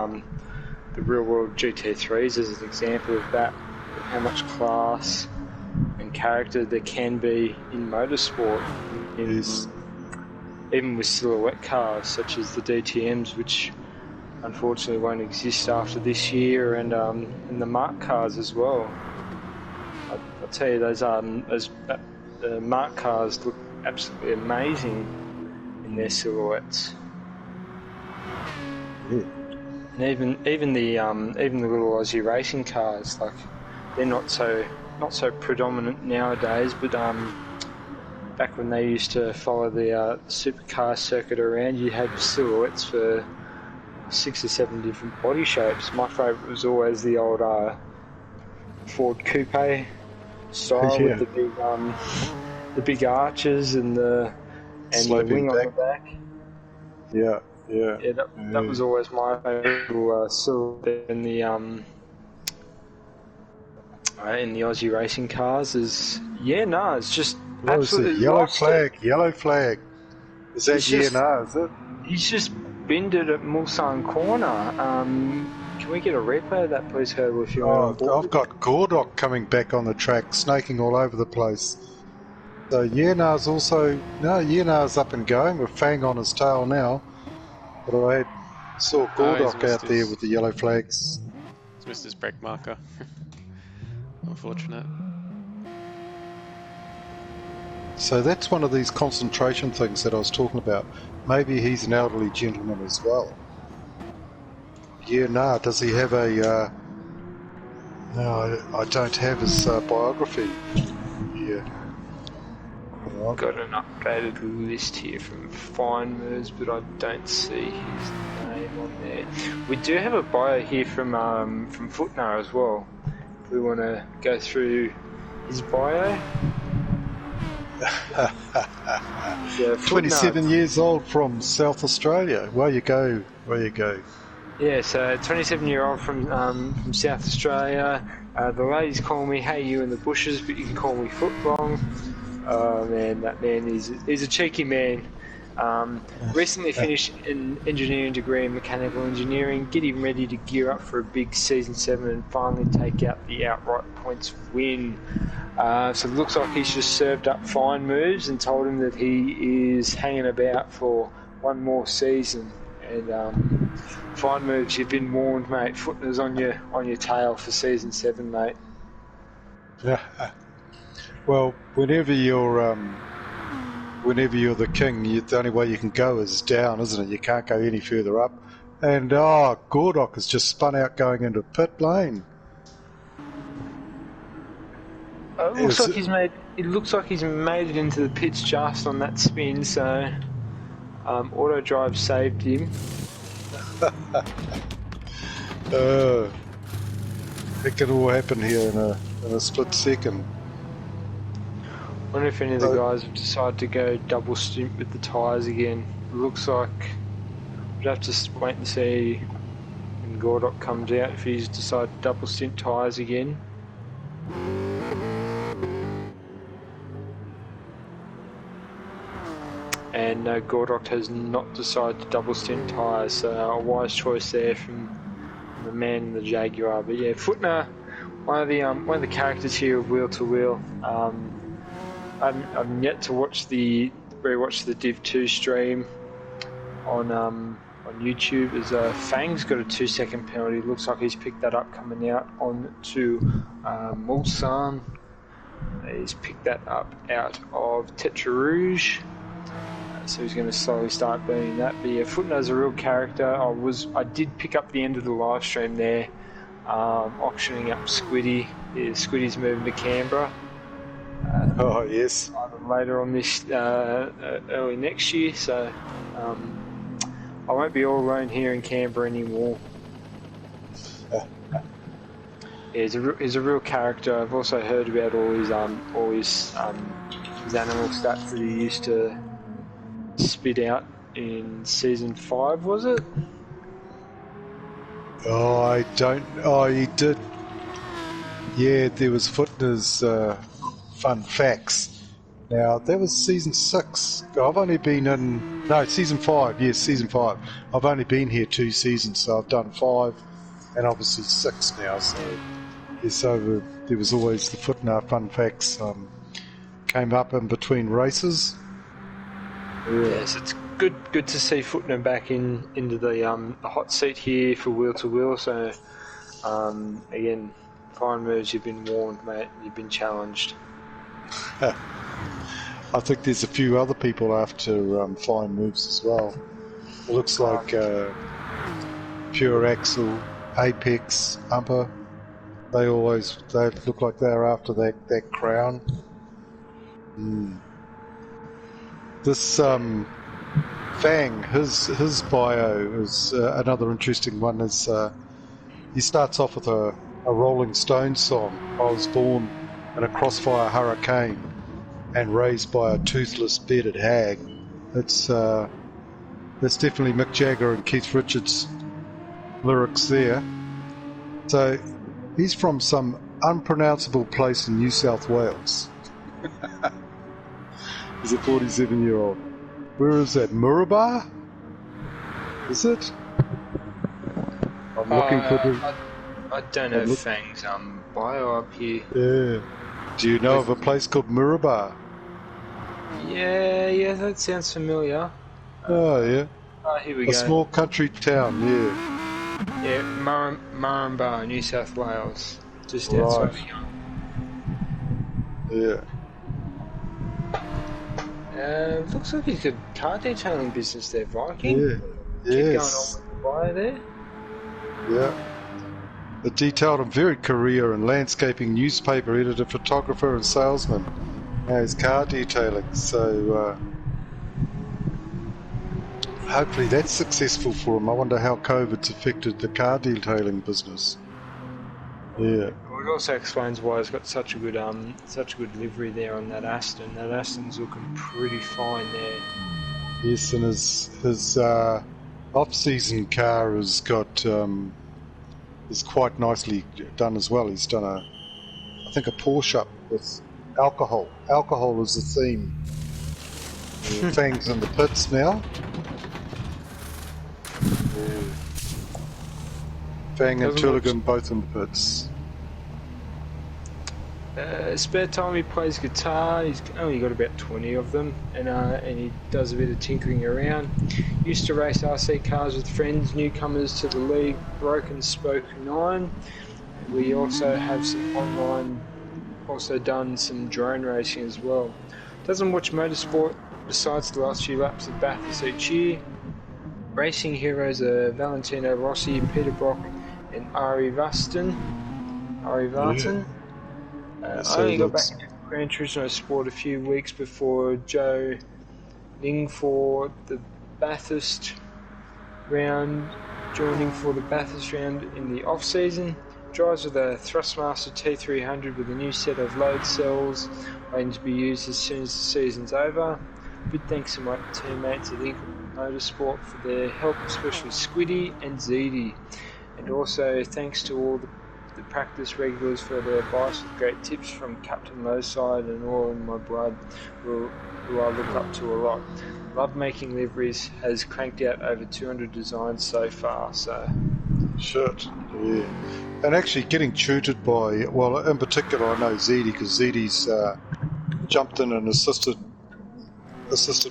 Speaker 1: real world GT3s as an example of that, how much class and character there can be in motorsport. Even with silhouette cars such as the DTMs, which unfortunately won't exist after this year, and the Mark cars as well. I'll tell you, the Mark cars look absolutely amazing in their silhouettes.
Speaker 2: Yeah.
Speaker 1: And even the little Aussie racing cars, like, they're not so predominant nowadays, but back when they used to follow the supercar circuit around, you had silhouettes for 6 or 7 different body shapes. My favourite was always the old Ford Coupe style,
Speaker 2: Yeah.
Speaker 1: with the big arches and the
Speaker 2: Sloping
Speaker 1: wing on the back.
Speaker 2: Yeah.
Speaker 1: Yeah, that was always my favourite silhouette in the Aussie racing cars. It's just
Speaker 2: What is
Speaker 1: absolutely
Speaker 2: it? Yellow
Speaker 1: lost
Speaker 2: flag.
Speaker 1: it.
Speaker 2: Yellow flag. Is that
Speaker 1: It's just-
Speaker 2: is it?
Speaker 1: He's just binned it at Mulsanne Corner. Can we get a replay of that, please, Herbal, if you're on board?
Speaker 2: I've got Gordok coming back on the track, snaking all over the place. So Yenar's up and going with Fang on his tail now. But I saw Gordok out there with the yellow flags.
Speaker 3: He's missed his brake marker. Unfortunate.
Speaker 2: So that's one of these concentration things that I was talking about. Maybe he's an elderly gentleman as well. Does he have a... No, I don't have his biography. Yeah.
Speaker 1: I've got an updated list here from Fine Moves, but I don't see his name on there. We do have a bio here from Footnar as well. If we want to go through his bio. Yeah,
Speaker 2: 27 years old from South Australia. Where you go.
Speaker 1: Yeah, so 27-year-old from South Australia. The ladies call me Hey You in the Bushes, but you can call me Footlong. Oh man, that man he's a cheeky man. Recently finished an engineering degree in mechanical engineering, getting ready to gear up for a big season 7 and finally take out the outright points win. So it looks like he's just served up Fine Moves and told him that he is hanging about for one more season. And Fine Moves, you've been warned, mate. Footner's on your tail for season 7, mate.
Speaker 2: Yeah. Well, whenever you're the king, the only way you can go is down, isn't it? You can't go any further up. And Gordok has just spun out going into pit lane.
Speaker 1: It looks like he's made it into the pits just on that spin. So auto drive saved him.
Speaker 2: It can all happen here in a split second.
Speaker 1: Wonder if any of the guys have decided to go double stint with the tyres again. It looks like we'd have to wait and see when Gordock comes out if he's decided to double stint tyres again. And no, Gordock has not decided to double stint tyres, so a wise choice there from the man in the Jaguar. But yeah, Footner, one of the characters here of Wheel to Wheel. I'm yet to watch the Div2 stream on YouTube. As Fang's got a 2-second penalty. Looks like he's picked that up coming out on to Mulsanne. He's picked that up out of Tetra Rouge. So he's going to slowly start burning that. But yeah, Footner's a real character. I did pick up the end of the live stream there, auctioning up Squiddy. Yeah, Squiddy's moving to Canberra.
Speaker 2: Oh yes.
Speaker 1: Either later on this, early next year. So I won't be all alone here in Canberra anymore. Yeah, he's a real character. I've also heard about all his animal stats that he used to spit out in season 5, was it?
Speaker 2: He did. Yeah, there was Footner's fun facts. Now, that was season 6. I've only been in... No, season 5. Yes, season 5. I've only been here 2 seasons, so I've done 5 and obviously 6 now. So there was always the Footner fun facts came up in between races.
Speaker 1: Yes, it's good to see Footner back into the hot seat here for Wheel to Wheel. So again, fine moves. You've been warned, mate. You've been challenged.
Speaker 2: I think there's a few other people after fine moves as well. It looks like Pure Axle, Apex, Humper. They look like they're after that crown. This Fang, his bio is another interesting one. Is he starts off with a Rolling Stones song. I was born in a crossfire hurricane and raised by a toothless bearded hag. That's definitely Mick Jagger and Keith Richards lyrics there. So he's from some unpronounceable place in New South Wales. He's a 47-year-old. Where is that? Murrabah? Is it? I'm looking for the...
Speaker 1: I don't know Fang's bio up here.
Speaker 2: Yeah. Do you know of a place called Murrabah?
Speaker 1: Yeah, that sounds familiar.
Speaker 2: Oh, yeah.
Speaker 1: Here we go.
Speaker 2: A small country town, yeah.
Speaker 1: Yeah, Murrumba, New South Wales. Just outside of Young.
Speaker 2: Yeah.
Speaker 1: Looks like he's got a car detailing business there, Viking.
Speaker 2: Yeah.
Speaker 1: Keep
Speaker 2: Yes.
Speaker 1: going on with the bio there.
Speaker 2: Yeah. A detailed and varied career in landscaping, newspaper editor, photographer and salesman. Now he's car detailing, so hopefully that's successful for him. I wonder how COVID's affected the car detailing business. Yeah.
Speaker 1: Well, it also explains why he's got such a good livery there on that Aston. That Aston's looking pretty fine there.
Speaker 2: Yes, and his off-season car has got is quite nicely done as well. He's done I think a Porsche up with alcohol. Alcohol is the theme. Fang's in the pits now. Fang and Tulligan both in the pits.
Speaker 1: Spare time he plays guitar. He's only got about 20 of them, and he does a bit of tinkering around. Used to race RC cars with friends, newcomers to the league, Broken Spoke 9. We also have some online, also done some drone racing as well. Doesn't watch motorsport besides the last few laps of Bathurst each year. Racing heroes are Valentino Rossi, Peter Brock, and Ari Vartan. I only got back to Gran Turismo Sport a few weeks before Joe Ning for the Bathurst round, joining for the Bathurst round in the off-season. Drives with a Thrustmaster T300 with a new set of load cells waiting to be used as soon as the season's over. Big thanks to my teammates at Inkle Motorsport for their help, especially Squiddy and Zeddy. And also thanks to all the practice regulars for their advice with great tips from Captain Lowside and all in my blood who I look up to a lot. Love making liveries, has cranked out over 200 designs so far, so...
Speaker 2: Shit, yeah. And actually getting tutored by, well, in particular I know Zeddy, because Zeddy's jumped in and assisted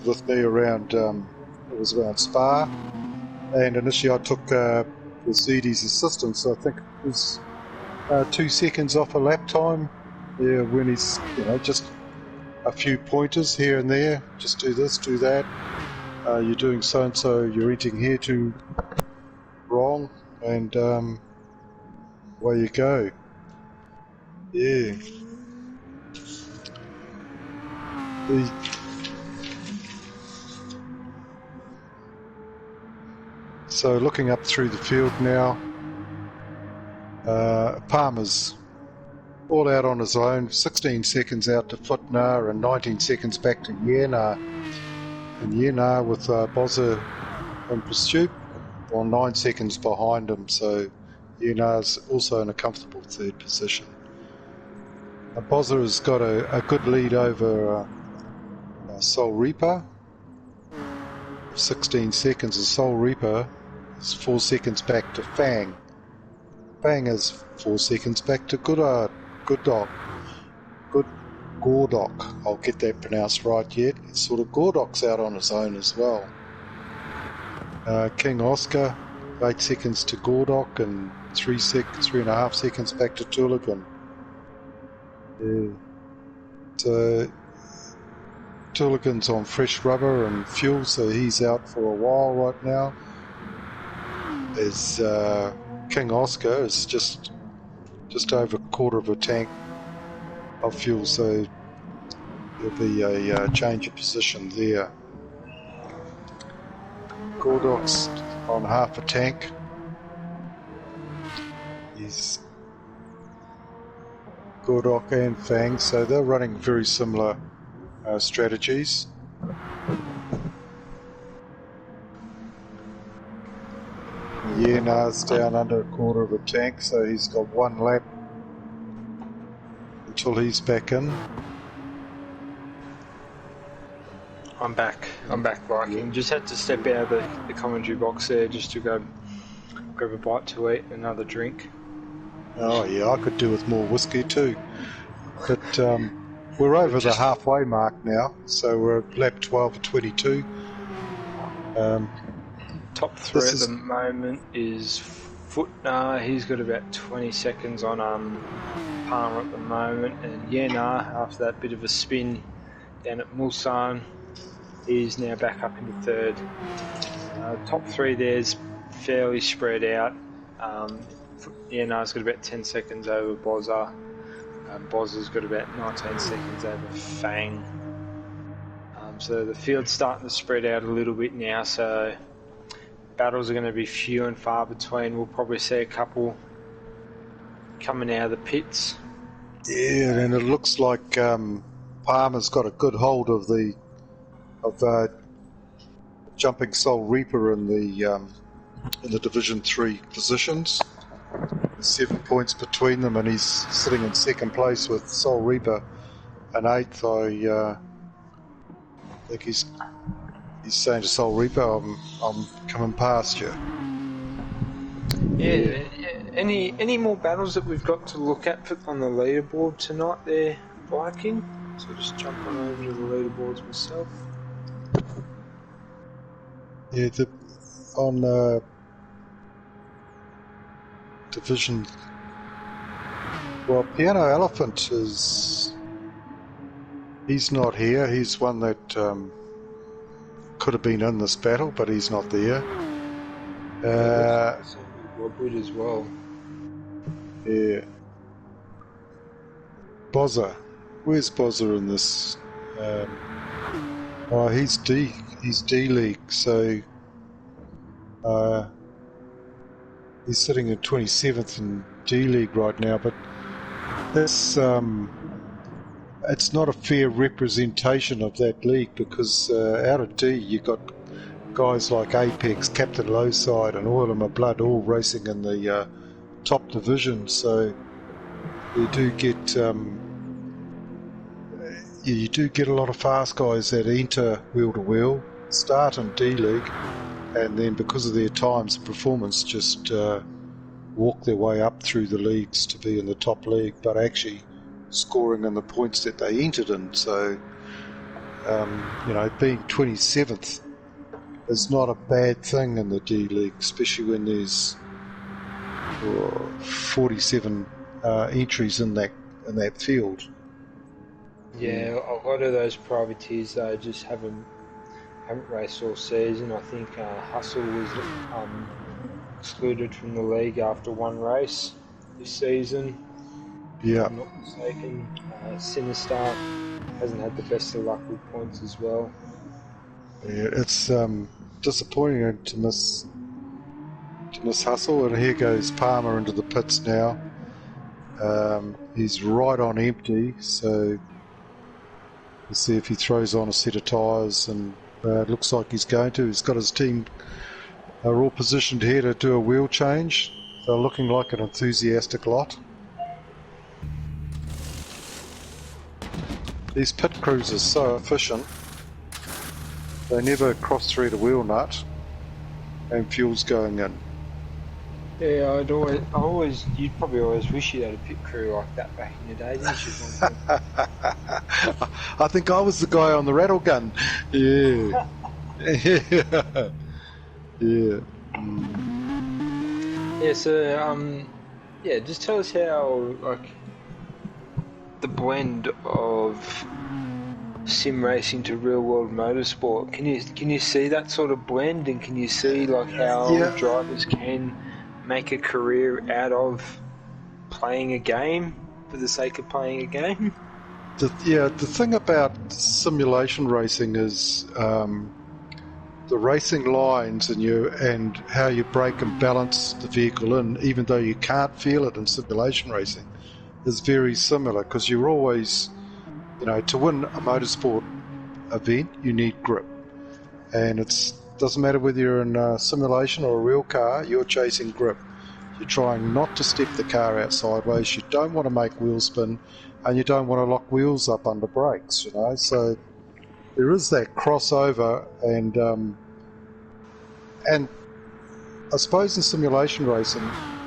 Speaker 2: with me around, it was around Spa, and initially I took with Zeddy's assistance, so I think it was 2 seconds off a lap time, yeah, when he's, just a few pointers here and there, just do this, do that, you're doing so-and-so, you're eating here too wrong, and away you go. Yeah. So looking up through the field now, Palmer's all out on his own, 16 seconds out to Footnar and 19 seconds back to Yernar. And Yernar with Bozza in pursuit, or 9 seconds behind him, so Yenar's also in a comfortable third position. Bozza has got a good lead over Soul Reaper, 16 seconds, and Soul Reaper is 4 seconds back to Fang. Fang is 4 seconds back to Gordok. I'll get that pronounced right yet. It's sort of Gordok's out on his own as well. King Oscar, 8 seconds to Gordok and 3.5 seconds back to Tuligan. Yeah. So Tuligan's on fresh rubber and fuel, so he's out for a while right now. As King Oscar is just over a quarter of a tank of fuel, so there'll be a change of position there. Gordok's on half a tank. He's Gordok and Fang, so they're running very similar strategies. Yenar's down under a quarter of a tank, so he's got 1 lap until he's back in.
Speaker 1: I'm back, Viking. Yeah. Just had to step out of the commentary box there just to go grab a bite to eat and another drink.
Speaker 2: Oh yeah, I could do with more whiskey too. But we're over the halfway mark now, so we're at lap 12 of 22.
Speaker 1: Top 3 at the moment is Footnar. He's got about 20 seconds on Palmer at the moment, and Yenar, after that bit of a spin down at Mulsanne, is now back up into 3rd. Top 3 there's fairly spread out. Yenar's got about 10 seconds over Bozza. Bozza's got about 19 seconds over Fang. So the field's starting to spread out a little bit now, so battles are going to be few and far between. We'll probably see a couple coming out of the pits.
Speaker 2: Yeah, and it looks like Palmer's got a good hold of Jumping Soul Reaper in the Division 3 positions. There's 7 points between them, and he's sitting in 2nd place with Soul Reaper and 8th. I think he's saying to Soul Reaper, I'm coming past you.
Speaker 1: Yeah. Any more battles that we've got to look at on the leaderboard tonight there, Viking? So just jump on over to the leaderboards myself.
Speaker 2: Yeah, on Division... Well, Piano Elephant he's not here. He's one that could have been in this battle, but he's not there.
Speaker 1: Wood as well.
Speaker 2: Yeah. Bozza. Where's Bozza in this? He's D League, so He's sitting in 27th in D League right now, but this it's not a fair representation of that league because out of D you got guys like Apex, Captain Lowside, and Oil of My Blood all racing in the top division. So you do get a lot of fast guys that enter wheel to wheel, start in D League, and then because of their times and performance, just walk their way up through the leagues to be in the top league, but actually scoring in the points that they entered in. So, being 27th is not a bad thing in the D League, especially when there's 47 entries in that field.
Speaker 1: Yeah, a lot of those privateers though just haven't raced all season. I think Hustle was excluded from the league after one race this season.
Speaker 2: Yeah.
Speaker 1: If I'm not mistaken. Sinister hasn't had the best of luck with points as well.
Speaker 2: Yeah, it's disappointing to miss Hustle, and here goes Palmer into the pits now. He's right on empty, so we'll see if he throws on a set of tyres, and it looks like he's going to. He's got his team are all positioned here to do a wheel change. They're looking like an enthusiastic lot. These pit crews are so efficient. They never cross through the wheel nut, and fuel's going in.
Speaker 1: Yeah, you'd probably always wish you had a pit crew like that back in the day, didn't you?
Speaker 2: I think I was the guy on the rattle gun. Yeah. Yeah.
Speaker 1: Yeah, so, just tell us how, the blend of sim racing to real world motorsport, can you see that sort of blend, and can you see, how drivers can make a career out of playing a game for the sake of playing a game?
Speaker 2: The thing about simulation racing is the racing lines and how you brake and balance the vehicle in, even though you can't feel it in simulation racing, is very similar, because you're always, to win a motorsport event, you need grip. And it doesn't matter whether you're in a simulation or a real car, you're chasing grip. You're trying not to step the car out sideways, you don't want to make wheel spin, and you don't want to lock wheels up under brakes, So there is that crossover, and I suppose in simulation racing,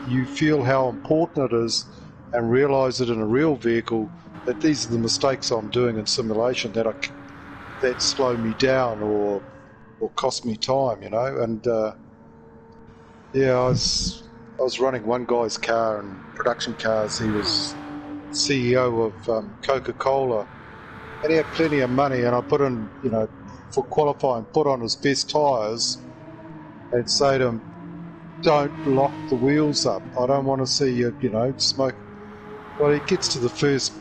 Speaker 2: you feel how important it is and realise it in a real vehicle that these are the mistakes I'm doing in simulation that slow me down or cost me time, And I was running one guy's car in production cars. He was CEO of Coca-Cola, and he had plenty of money. And I put in, for qualifying, put on his best tyres, and say to him, "Don't lock the wheels up. I don't want to see you, smoke." Well, he gets to the first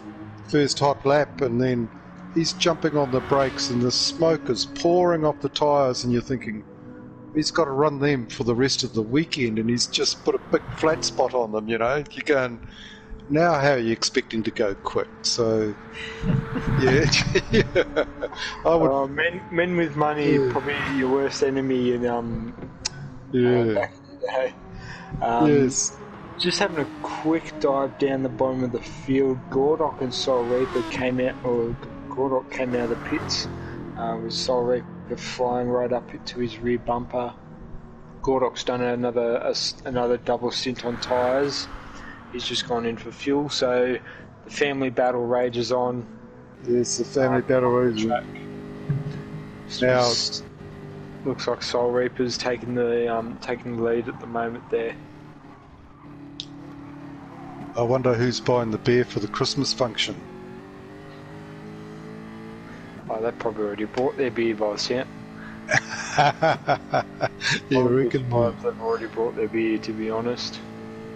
Speaker 2: hot lap, and then he's jumping on the brakes, and the smoke is pouring off the tyres, and you're thinking, he's got to run them for the rest of the weekend, and he's just put a big flat spot on them, You're going, now how are you expecting to go quick? So, yeah. I would,
Speaker 1: men with money probably your worst enemy in back in the day.
Speaker 2: Yes.
Speaker 1: Just having a quick dive down the bottom of the field, Gordock and Soul Reaper came out of the pits, with Soul Reaper flying right up to his rear bumper. Gordock's done another double stint on tyres. He's just gone in for fuel, so the family battle rages on.
Speaker 2: Yes, the family battle rages on. Now,
Speaker 1: looks like Soul Reaper's taking the lead at the moment there.
Speaker 2: I wonder who's buying the beer for the Christmas function.
Speaker 1: Oh, they probably already bought their beer by the sound.
Speaker 2: You reckon?
Speaker 1: They've already bought their beer, to be honest.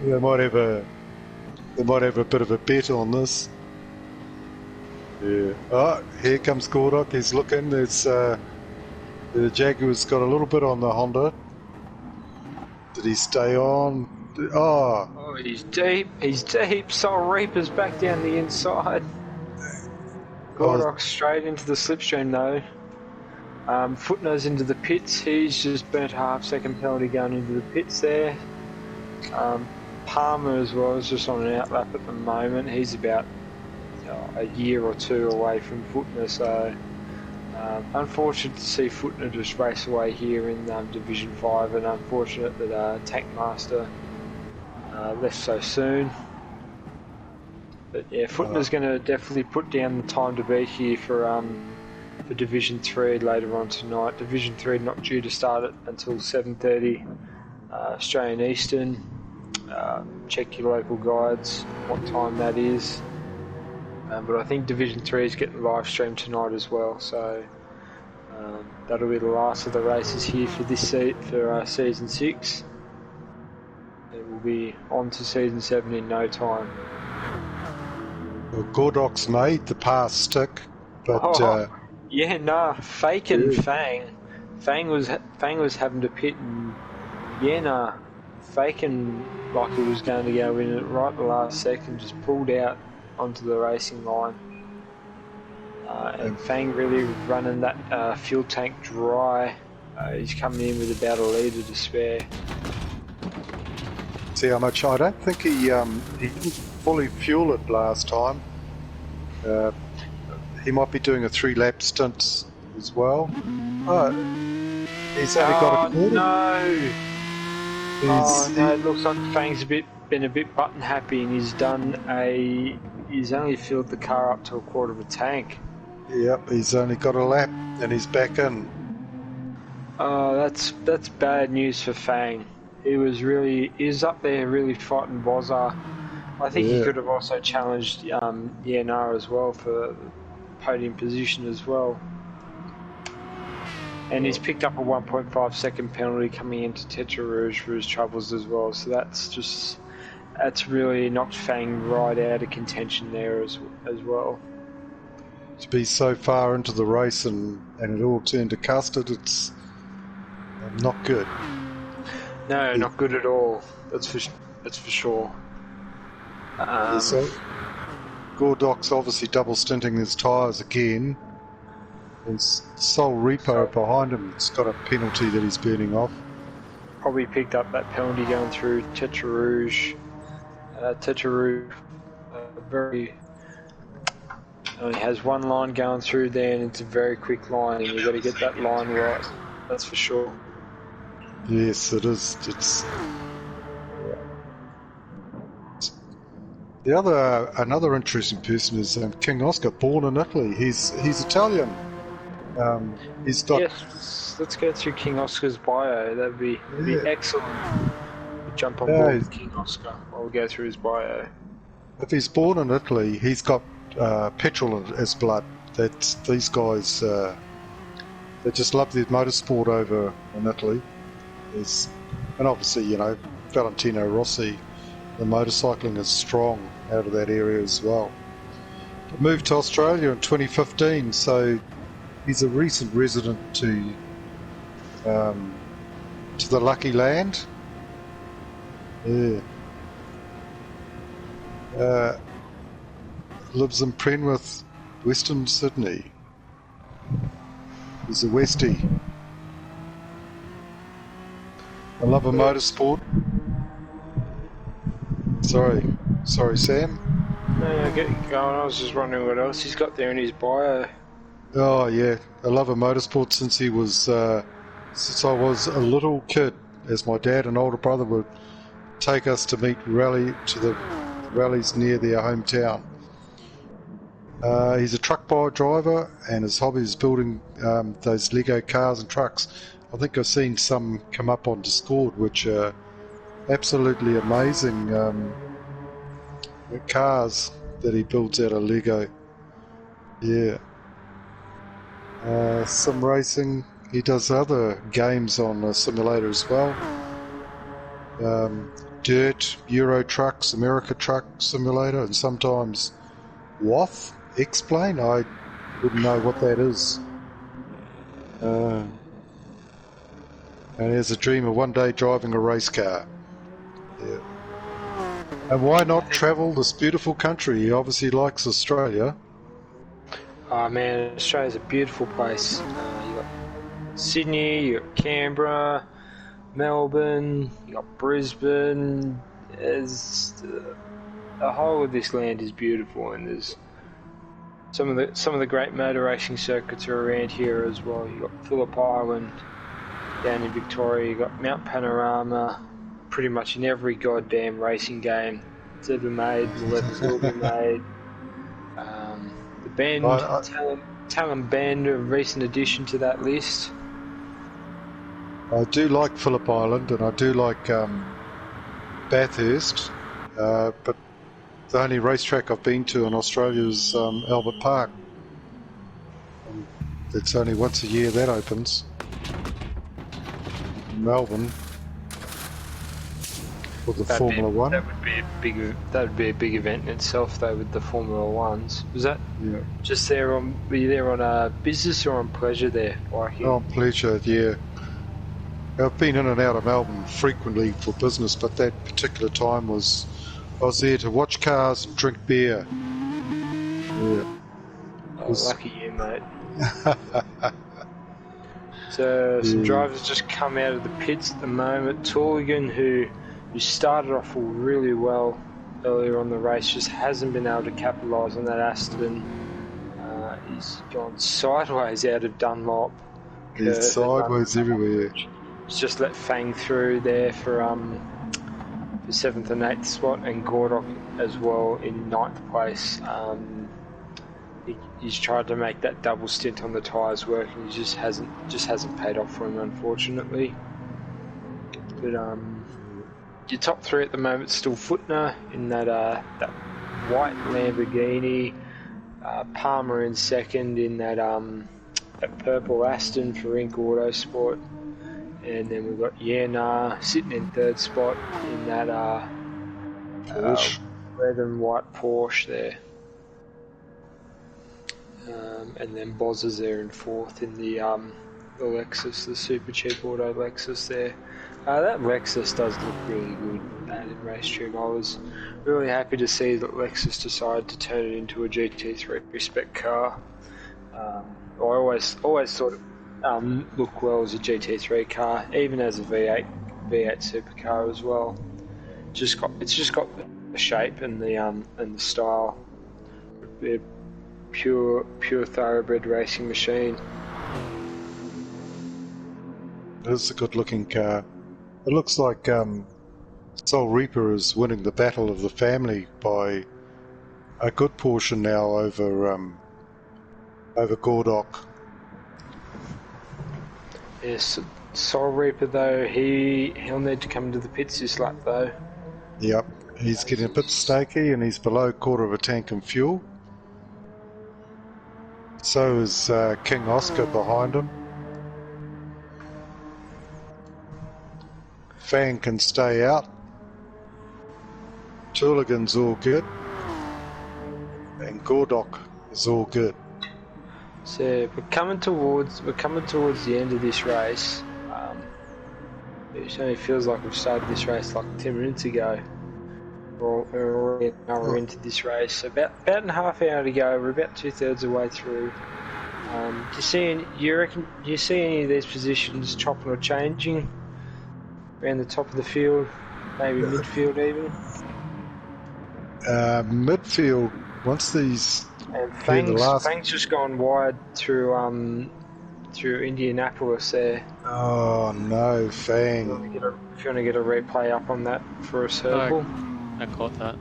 Speaker 2: They might have a bit of a bet on this. Yeah. Oh, here comes Gordock. He's looking. There's the Jaguar's got a little bit on the Honda. Did he stay on? Oh,
Speaker 1: Oh, he's deep. He's deep. Soul Reaper's back down the inside.
Speaker 2: oh,
Speaker 1: Gordox straight into the slipstream though. Footno's into the pits. He's just burnt a half-second penalty going into the pits there. Palmer as well is just on an outlap at the moment. He's about a year or two away from Footner, so unfortunate to see Footner just race away here in Division 5, and unfortunate that Tankmaster left so soon. But yeah, Footner's going to definitely put down the time to beat here for Division 3 later on tonight. Division 3 not due to start until 7:30 Australian Eastern. Check your local guides what time that is. But I think Division 3 is getting live streamed tonight as well, so that'll be the last of the races here for this Season 6. It will be on to Season 7 in no time.
Speaker 2: well, Gordox made the pass stick, but
Speaker 1: yeah, nah, faking
Speaker 2: Yeah.
Speaker 1: Fang. Fang was having to pit, and yeah, nah, faking like it was going to go in at right the last second, just pulled out onto the racing line. And Fang really running that fuel tank dry. He's coming in with about a litre to spare.
Speaker 2: see how much. I don't think he didn't fully fuel it last time. He might be doing a 3-lap stint as well. Oh, he's only got a quarter.
Speaker 1: No! No, it looks like Fang's been a bit button happy, and he's only filled the car up to a quarter of a tank.
Speaker 2: Yep, he's only got a lap and he's back in.
Speaker 1: Oh, that's bad news for Fang. He was up there really fighting Bozza. I think he could have also challenged Yenar as well for podium position as well. And he's picked up a 1.5 second penalty coming into Tetra Rouge for his troubles as well. So that's really knocked Fang right out of contention there as well.
Speaker 2: To be so far into the race and it all turned to custard, it's not good.
Speaker 1: No, not good at all. That's for sure.
Speaker 2: So Gordox obviously double stinting his tyres again. And Soul Reaper behind him has got a penalty that he's burning off.
Speaker 1: Probably picked up that penalty going through Tetra Rouge. Tetra Rouge only has one line going through there, and it's a very quick line, and you've got to get that line right. That's for sure.
Speaker 2: Yes, it is. It's another interesting person is King Oscar, born in Italy. He's Italian. He's got.
Speaker 1: Yes, let's go through King Oscar's bio. That'd be excellent. Jump on board with King Oscar while we go through his bio.
Speaker 2: If he's born in Italy, he's got petrol in his blood. That these guys, they just love their motorsport over in Italy. And obviously, Valentino Rossi, the motorcycling is strong out of that area as well. But moved to Australia in 2015, so he's a recent resident to the Lucky Land. Yeah. Lives in Penrith, Western Sydney. He's a Westie. I love a motorsport. Sorry, Sam.
Speaker 1: No, get going. I was just wondering what else he's got there in his bio.
Speaker 2: Oh yeah, I love a motorsport since I was a little kid. As my dad and older brother would take us to meet the rallies near their hometown. He's a truck driver, and his hobby is building those Lego cars and trucks. I think I've seen some come up on Discord, which are absolutely amazing cars that he builds out of Lego. Yeah. Sim racing. He does other games on a simulator as well. Dirt, Euro Trucks, America Truck Simulator, and sometimes WAF, X-Plane. I wouldn't know what that is. And he has a dream of one day driving a race car. Yeah. And why not travel this beautiful country? He obviously likes Australia.
Speaker 1: Oh man, Australia's a beautiful place. You got Sydney, you got Canberra, Melbourne, you got Brisbane. The whole of this land is beautiful, and there's some of the great motor racing circuits are around here as well. You got Phillip Island down in Victoria. You got Mount Panorama. Pretty much in every goddamn racing game that's ever made will ever will be made. The Bend, Talon Bend, a recent addition to that list.
Speaker 2: I do like Phillip Island, and I do like Bathurst, but the only racetrack I've been to in Australia is Albert Park. It's only once a year that opens. In Melbourne for the Formula One.
Speaker 1: That would be a big event in itself, though, with the Formula Ones. Was that just there on? Were you there on business or on pleasure there, biking?
Speaker 2: On pleasure, yeah. I've been in and out of Melbourne frequently for business, but that particular time I was there to watch cars and drink beer. Yeah.
Speaker 1: Lucky you, mate. So some drivers just come out of the pits at the moment. Tooligan, who started off really well earlier on the race, just hasn't been able to capitalise on that Aston. He's gone sideways out of Dunlop.
Speaker 2: He's sideways everywhere.
Speaker 1: He's just let Fang through there for 7th and 8th spot, and Gordock as well in 9th place. He's tried to make that double stint on the tyres work, and he just hasn't paid off for him, unfortunately. But your top three at the moment still Footner in that white Lamborghini, Palmer in second in that purple Aston for Inc Autosport, and then we've got Yerna sitting in third spot in that red and white Porsche there. And then Boz is there in fourth in the Lexus, the super cheap auto Lexus there. That Lexus does look really good in race trim. I was really happy to see that Lexus decided to turn it into a GT3 spec car. I always thought it looked well as a GT3 car, even as a V8 supercar as well. It's just got the shape and the style. They're pure thoroughbred racing machine.
Speaker 2: It's a good looking car. It looks like Soul Reaper is winning the battle of the family by a good portion now over Gordock.
Speaker 1: Yes, Soul Reaper though, he'll need to come into the pits this lap though.
Speaker 2: Yep, he's getting a bit stakey and he's below quarter of a tank in fuel. So is King Oscar behind him. Fang can stay out. Tooligan's all good. And Gordock is all good.
Speaker 1: So we're coming towards the end of this race. It only feels like we've started this race like 10 minutes ago. We're already an hour into this race. So about a half hour to go. We're about 2/3 of the way through. Do you see any of these positions chopping or changing around the top of the field, maybe midfield even?
Speaker 2: Midfield, once these...
Speaker 1: And Fang's just gone wide through Indianapolis there.
Speaker 2: Oh no, Fang.
Speaker 1: If you want to get a replay up on that for a circle.
Speaker 3: I caught that.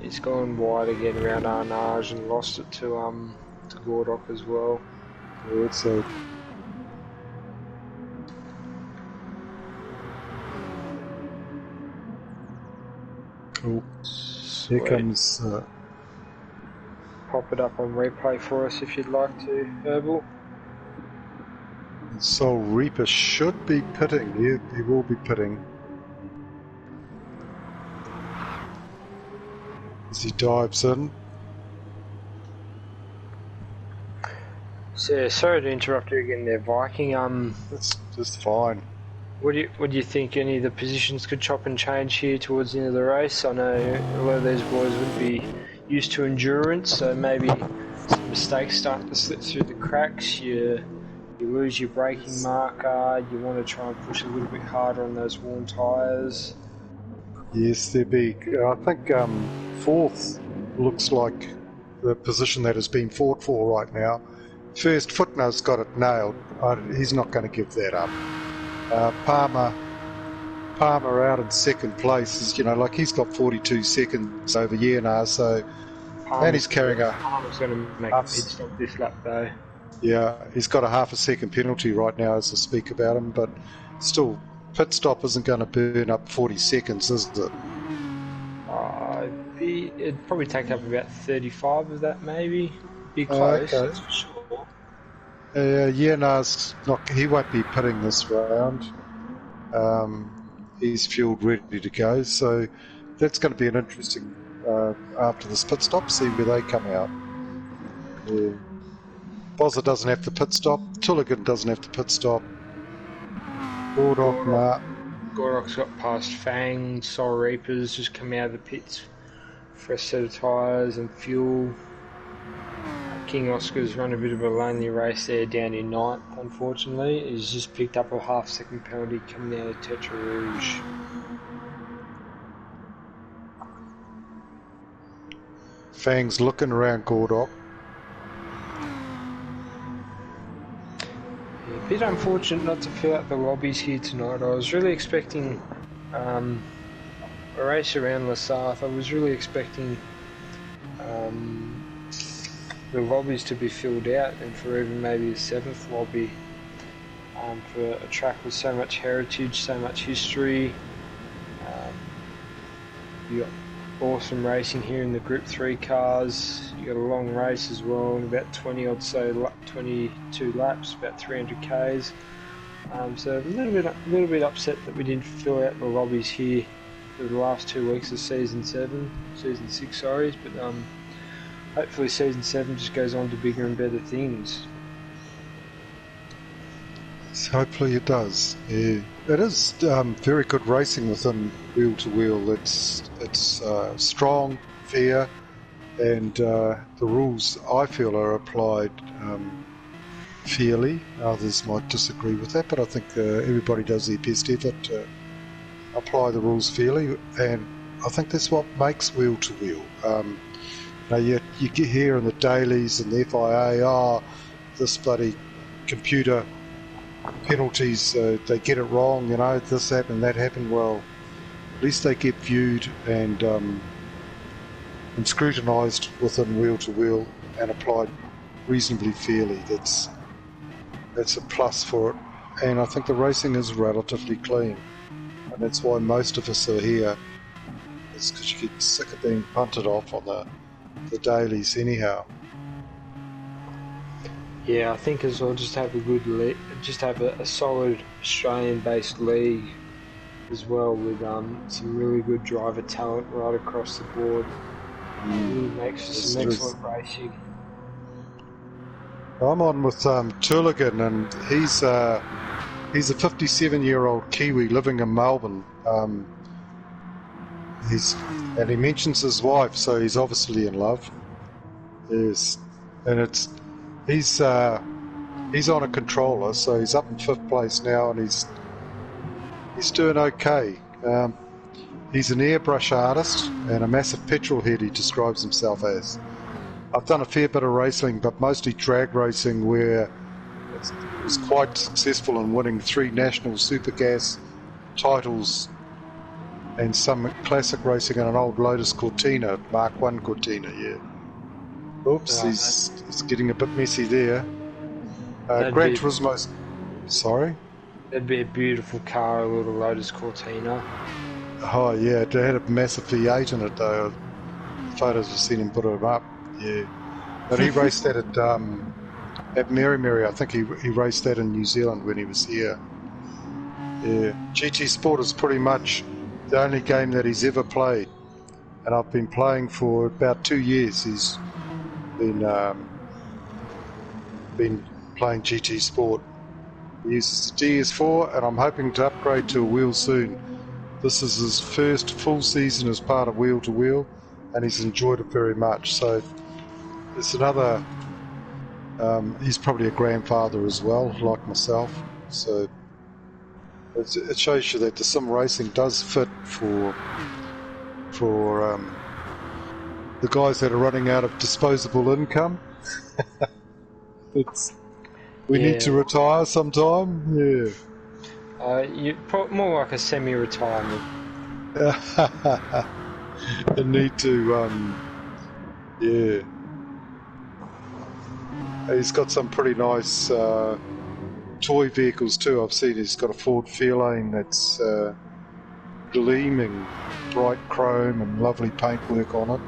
Speaker 1: He's gone wide again around Arnage and lost it to Gordock as well.
Speaker 2: Yeah, it's a... Cool.
Speaker 1: Sweet.
Speaker 2: Here comes...
Speaker 1: Pop it up on replay for us if you'd like to, Herbal.
Speaker 2: Soul Reaper should be pitting. He will be pitting. As he dives in.
Speaker 1: So, sorry to interrupt you again there, Viking.
Speaker 2: That's just fine.
Speaker 1: What do you think? Any of the positions could chop and change here towards the end of the race? I know a lot of these boys would be used to endurance, so maybe some mistakes starting to slip through the cracks. You lose your braking marker. You want to try and push a little bit harder on those worn tyres.
Speaker 2: Yes, there be. I think fourth looks like the position that has been fought for right now. First, Footner's got it nailed. He's not going to give that up. Palmer out in second place is, like he's got 42 seconds over Yenar, so and he's carrying
Speaker 1: Palmer's going to make a pit stop this lap though.
Speaker 2: Yeah, he's got a half a second penalty right now as I speak about him, but still, pit stop isn't going to burn up 40 seconds, is it?
Speaker 1: It'd probably take up about 35 of that, maybe. Be close,
Speaker 2: Okay.
Speaker 1: that's for sure.
Speaker 2: Yenar's not. He won't be pitting this round. He's fueled, ready to go. So that's going to be an interesting after this pit stop. See where they come out. Yeah. Bozza doesn't have to pit stop. Tulligan doesn't have to pit stop.
Speaker 1: Gordok's got past Fang. Soul Reapers just come out of the pits. Fresh set of tyres and fuel. King Oscar's run a bit of a lonely race there down in ninth, unfortunately. He's just picked up a half-second penalty coming out of Tetra Rouge.
Speaker 2: Fang's looking around Gordok.
Speaker 1: A bit unfortunate not to fill out the lobbies here tonight. I was really expecting a race around Lasarth. I was really expecting the lobbies to be filled out, and for even maybe a seventh lobby for a track with so much heritage, so much history. You got awesome racing here in the Group 3 cars. You got a long race as well, in about 22 laps, about 300 k's. So a little bit upset that we didn't fill out the lobbies here for the last 2 weeks of season 6, sorry, but hopefully season 7 just goes on to bigger and better things.
Speaker 2: Hopefully it does. Yeah. It is very good racing within wheel to wheel. It's strong, fair, and the rules I feel are applied fairly. Others might disagree with that, but I think everybody does their best effort to apply the rules fairly, and I think that's what makes wheel to wheel. You get here in the dailies and the FIA, this bloody computer penalties, they get it wrong, this happened, that happened. Well, at least they get viewed and scrutinised within wheel to wheel and applied reasonably fairly. That's a plus for it, and I think the racing is relatively clean, and that's why most of us are here. It's because you get sick of being punted off on the dailies anyhow.
Speaker 1: Yeah, I think as well, just have a solid Australian-based league as well, with some really good driver talent right across the board. Really makes for some excellent racing.
Speaker 2: I'm on with Turligan, and he's a 57-year-old Kiwi living in Melbourne. And he mentions his wife, so he's obviously in love. Yes, and he's on a controller, so he's up in 5th place now, and he's doing okay. He's an airbrush artist and a massive petrol head, he describes himself as. I've done a fair bit of racing, but mostly drag racing, where he was quite successful in winning 3 national supergas titles and some classic racing in an old Lotus Cortina, Mark I Cortina, yeah. Oops, he's getting a bit messy there. Gran Turismo's... Sorry?
Speaker 1: That'd be a beautiful car, a little Lotus Cortina.
Speaker 2: Oh, yeah, it had a massive V8 in it, though. Photos have seen him put it up, yeah. But he raced that at Mary. I think he raced that in New Zealand when he was here. Yeah, GT Sport is pretty much the only game that he's ever played. And I've been playing for about 2 years. He's been playing GT Sport. He uses the DS4, and I'm hoping to upgrade to a wheel soon. This is his first full season as part of Wheel to Wheel, and he's enjoyed it very much. So it's another. He's probably a grandfather as well, like myself. So it shows you that the sim racing does fit for the guys that are running out of disposable income. We need to retire sometime. Yeah.
Speaker 1: More like a semi-retirement.
Speaker 2: The need to, yeah. He's got some pretty nice toy vehicles too. I've seen he's got a Ford Fairlane that's gleaming bright chrome and lovely paintwork on it.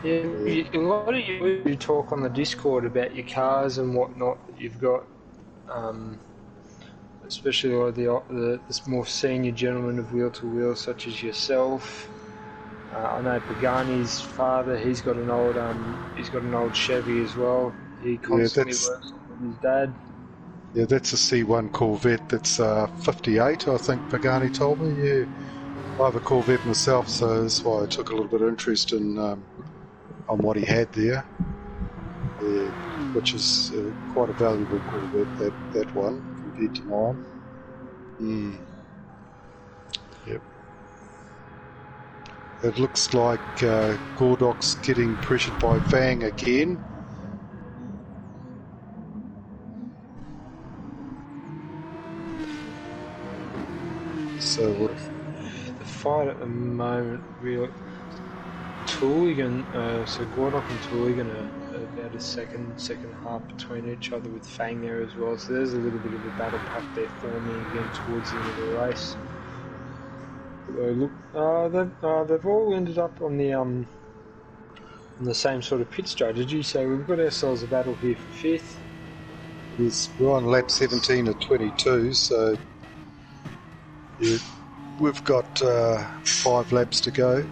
Speaker 1: Yeah, a lot of you talk on the Discord about your cars and whatnot that you've got, especially a lot of the more senior gentlemen of Wheel to Wheel, such as yourself. I know Pagani's father; he's got an old Chevy as well. He constantly works with his dad.
Speaker 2: Yeah, that's a C1 Corvette. That's 58, I think Pagani told me. Yeah, I have a Corvette myself, so that's why I took a little bit of interest in on what he had there. Yeah, which is quite a valuable Corvette, that one, compared to mine. Yep. It looks like Gordok's getting pressured by Fang again. So
Speaker 1: the fight at the moment, really, Tooligan, so Gordok and Tooligan are about a second half between each other with Fang there as well. So there's a little bit of a battle pack there forming again towards the end of the race. They've all ended up on the same sort of pit strategy. So we've got ourselves a battle here for fifth.
Speaker 2: Yes, we're on lap 17 of 22, so yeah, we've got 5 laps to go.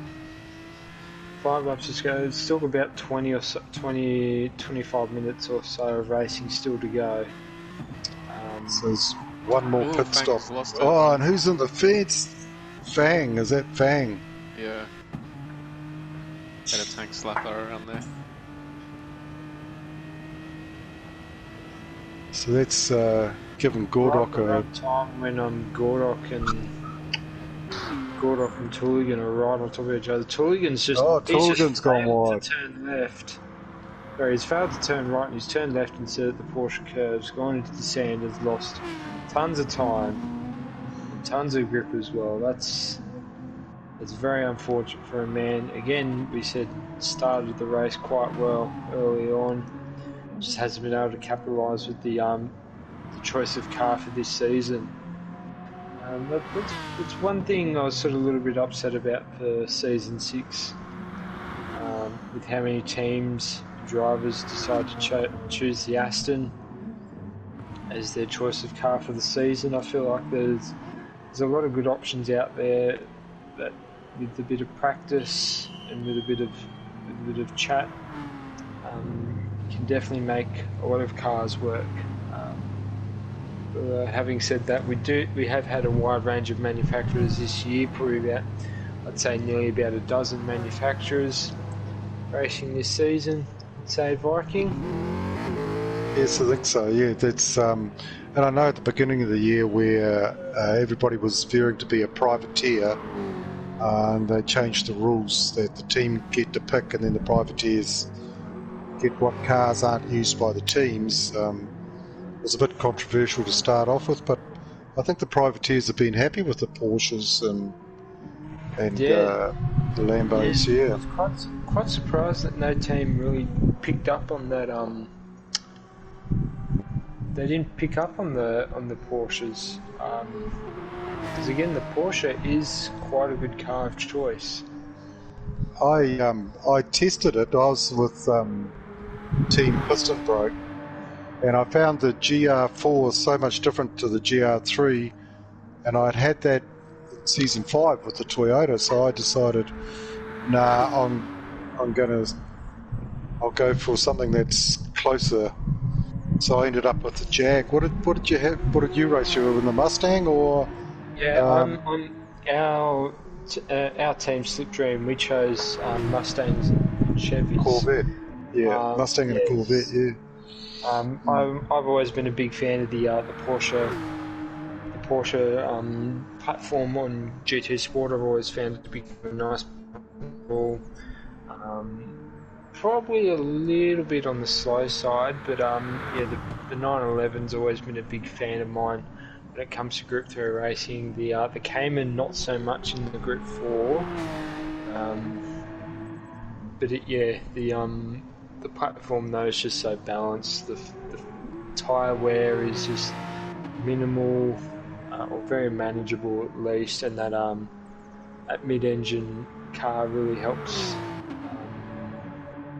Speaker 1: 5 laps to go. It's still about 25 minutes or so of racing still to go.
Speaker 2: So there's one more pit stop.
Speaker 3: Lost it.
Speaker 2: Oh, and who's on the fence? Fang, is that Fang?
Speaker 3: Yeah. Had a tank slapper around there.
Speaker 2: So that's giving Gordok
Speaker 1: a time when Gordok and Tooligan are right on top of each other. Tooligan's
Speaker 2: gone wide.
Speaker 1: To turn left. Sorry, he's failed to turn right and he's turned left instead of the Porsche curves, gone into the sand, has lost tons of time, and tons of grip as well. That's very unfortunate for a man. Again, we said started the race quite well early on, just hasn't been able to capitalise with the choice of car for this season. That's one thing I was sort of a little bit upset about for season 6, with how many teams, drivers decide to choose the Aston as their choice of car for the season. I feel like there's a lot of good options out there that, with a bit of practice and with a bit of chat, can definitely make a lot of cars work. Having said that, we have had a wide range of manufacturers this year, probably nearly about a dozen manufacturers racing this season. Say Viking?
Speaker 2: Yes, I think so. Yeah, that's and I know at the beginning of the year where everybody was veering to be a privateer, and they changed the rules that the team get to pick, and then the privateers get what cars aren't used by the teams. It was a bit controversial to start off with, but I think the privateers have been happy with the Porsches and the Lambos. Yeah.
Speaker 1: I was quite surprised that no team really picked up on that. They didn't pick up on the Porsches, because again, the Porsche is quite a good car of choice.
Speaker 2: I tested it. I was with Team Piston Broke, and I found the GR4 so much different to the GR3, and I'd had that in season 5 with the Toyota, so I decided, I'll go for something that's closer So I ended up with the Jag. What did you have? What did you race? You were in the Mustang or?
Speaker 1: Yeah, I'm our team Slipstream. We chose Mustangs and Chevys.
Speaker 2: Corvette. Yeah, Mustang and a Corvette.
Speaker 1: Yes.
Speaker 2: Yeah.
Speaker 1: I've always been a big fan of the Porsche platform on GT Sport. I've always found it to be a nice ball. Probably a little bit on the slow side, but yeah, the 911's always been a big fan of mine when it comes to Group 3 racing. The Cayman not so much in the Group 4, but the platform though is just so balanced. The tyre wear is just minimal or very manageable at least, and that mid-engine car really helps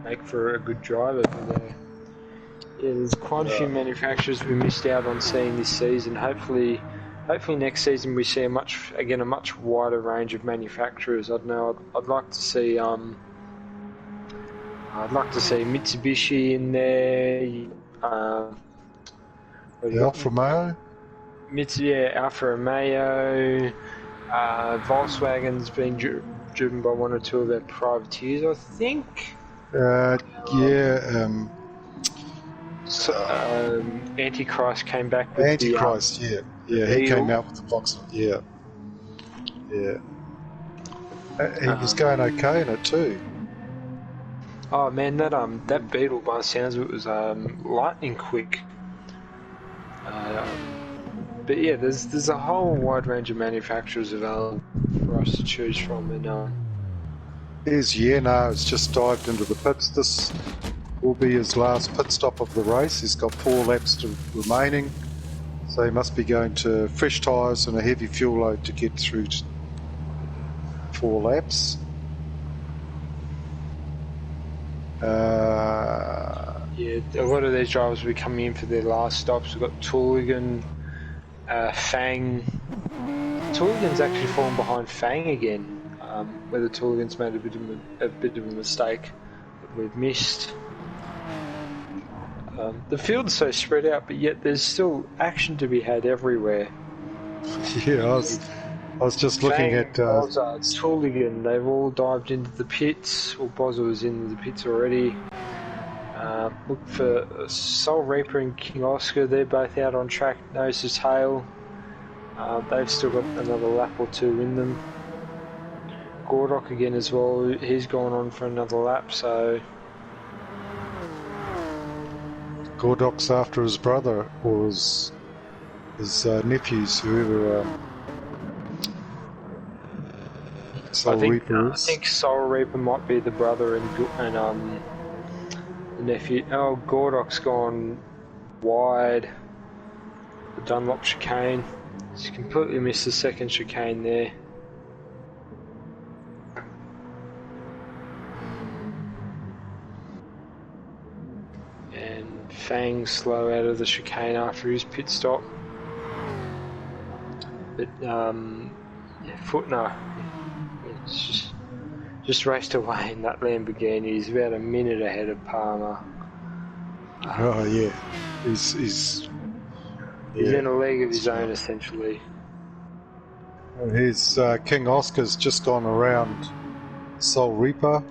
Speaker 1: make for a good drive over there. Yeah, there's quite a few manufacturers we missed out on seeing this season. Hopefully next season we see a much wider range of manufacturers. I don't know. I'd like to see Mitsubishi in there.
Speaker 2: Alfa Romeo.
Speaker 1: Alfa Romeo. Volkswagen's been driven by one or two of their privateers, I think. Antichrist came back with
Speaker 2: Antichrist.
Speaker 1: the
Speaker 2: he came out with the Volkswagen. He was going okay in it too.
Speaker 1: Oh man, that Beetle, by the sounds of it, was lightning quick. But yeah, there's a whole wide range of manufacturers available for us to choose from, and
Speaker 2: It's just dived into the pits. This will be his last pit stop of the race. He's got 4 laps remaining, so he must be going to fresh tyres and a heavy fuel load to get through 4 laps.
Speaker 1: Yeah, a lot of these drivers will be coming in for their last stops. We've got Tooligan, Fang. Tooligan's actually fallen behind Fang again. Whether Tooligan's made a bit of a mistake that we've missed. The field's so spread out, but yet there's still action to be had everywhere.
Speaker 2: Yeah, I was just looking
Speaker 1: Fang,
Speaker 2: at
Speaker 1: Bozza, Tooligan, they've all dived into the pits. Well, Bozza was in the pits already. Look for Soul Reaper and King Oscar, they're both out on track, nose to tail. They've still got another lap or 2 in them. Gordock again as well, he's gone on for another lap, so...
Speaker 2: Gordock's after his brother, or his nephews, whoever Soul Reaper is.
Speaker 1: I think Soul Reaper might be the brother and the nephew. Oh, Gordock's gone wide. The Dunlop chicane. He's completely missed the second chicane there. And Fang slow out of the chicane after his pit stop. But Footner, just raced away in that Lamborghini. He's about a minute ahead of Palmer.
Speaker 2: Oh yeah, he's
Speaker 1: in a league of his own essentially.
Speaker 2: His King Oscar's just gone around Soul Reaper.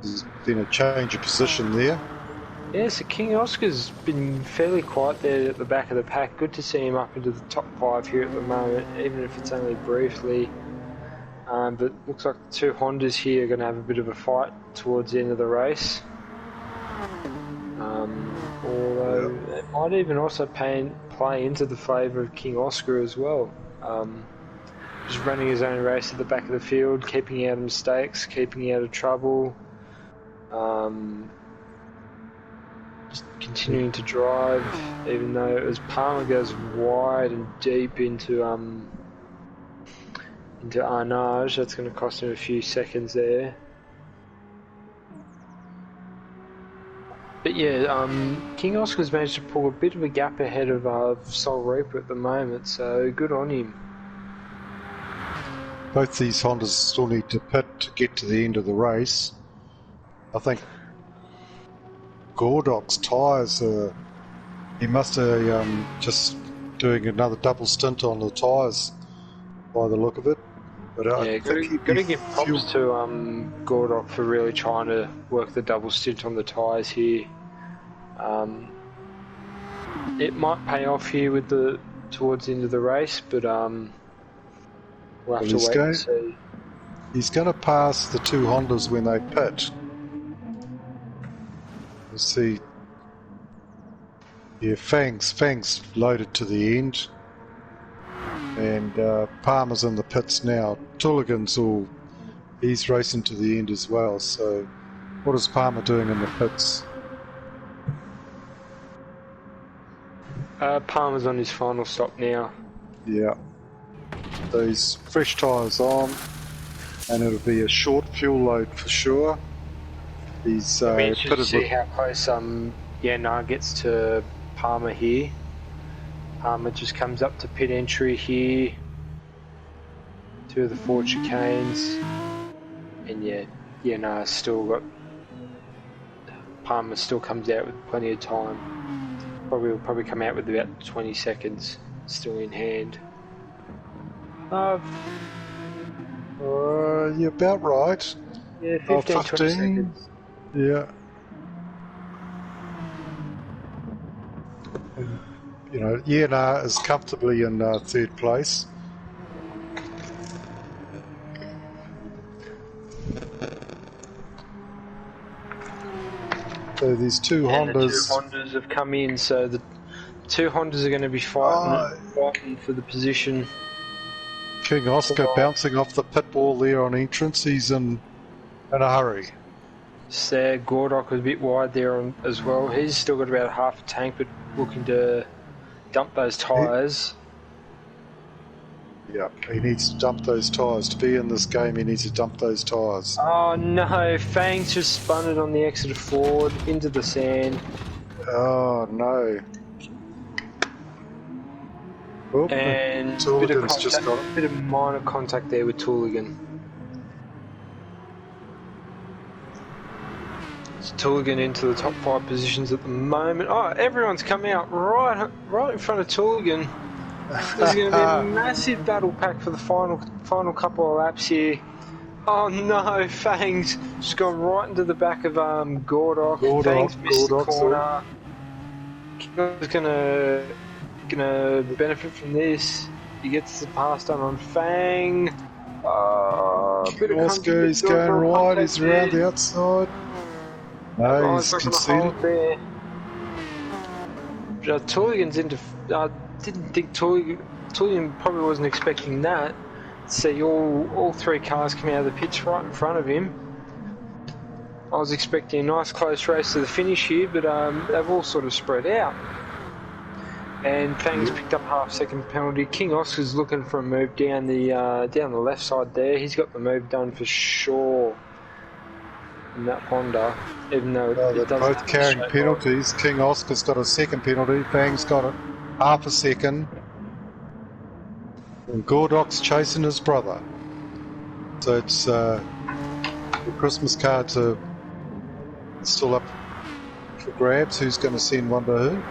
Speaker 2: There's been a change of position there.
Speaker 1: Yeah, so King Oscar's been fairly quiet there at the back of the pack. Good to see him up into the top 5 here at the moment, even if it's only briefly. But looks like the 2 Hondas here are going to have a bit of a fight towards the end of the race. Although it might even also play into the favour of King Oscar as well. Just running his own race at the back of the field, keeping out of mistakes, keeping out of trouble. Just continuing to drive, even though as Palmer goes wide and deep into Arnage, that's going to cost him a few seconds there. But yeah, King Oscar's managed to pull a bit of a gap ahead of Soul Reaper at the moment, so good on him.
Speaker 2: Both these Hondas still need to pit to get to the end of the race. I think Gordock's tyres are He must have just doing another double stint on the tyres by the look of it. But I
Speaker 1: Yeah,
Speaker 2: think he'd
Speaker 1: got
Speaker 2: be
Speaker 1: to give props to Gordock for really trying to work the double stint on the tyres here. It might pay off here with towards the end of the race, but we'll have to wait and see.
Speaker 2: He's going to pass the two Hondas when they pit. We'll see. Yeah, Fang's loaded to the end. And Palmer's in the pits now. Tulligan's he's racing to the end as well. So what is Palmer doing in the pits?
Speaker 1: Palmer's on his final stop now.
Speaker 2: Yeah. So he's fresh tyres on, and it'll be a short fuel load for sure. He's
Speaker 1: pitted to see how close gets to Palmer here. Palmer just comes up to pit entry here. 2 of the 4 chicanes, and still got Palmer still comes out with plenty of time. Will probably come out with about 20 seconds still in hand.
Speaker 2: You're about right.
Speaker 1: Yeah, 15, 20 seconds.
Speaker 2: Yeah. And, Yenar is comfortably in third place. So these two Hondas.
Speaker 1: The 2 Hondas have come in, so the 2 Hondas are going to be fighting for the position.
Speaker 2: King Oscar bouncing off the pit wall there on entrance. He's in a hurry.
Speaker 1: Sad Gordock was a bit wide there as well. He's still got about half a tank, but looking to dump those tyres.
Speaker 2: Yeah, he needs to dump those tyres. To be in this game, he needs to dump those tyres.
Speaker 1: Oh no, Fang's just spun it on the exit of Ford into the sand.
Speaker 2: Oh no. Oh,
Speaker 1: and bit of minor contact there with Tulligan. So Tulligan into the top 5 positions at the moment. Oh, everyone's come out right in front of Tulligan. There's going to be a massive battle pack for the final couple of laps here. Oh no, Fang's just gone right into the back of Gordock. Fang's missed the corner. He's gonna benefit from this. He gets the pass done on Fang.
Speaker 2: Oscar, he's going right, he's around the outside. No, he's conceded.
Speaker 1: Tulligan's into. I didn't think Tulligan probably wasn't expecting that. See all 3 cars come out of the pits right in front of him. I was expecting a nice close race to the finish here, but they've all sort of spread out. And Fang's picked up half-second penalty. King Oscar's looking for a move down the left side there. He's got the move done for sure in that Honda, even though
Speaker 2: they're both carrying penalties. King Oscar's got a second penalty. Fang's got it half a second. And Gordock's chasing his brother. So it's the Christmas cards are still up for grabs. Who's going to send one to who?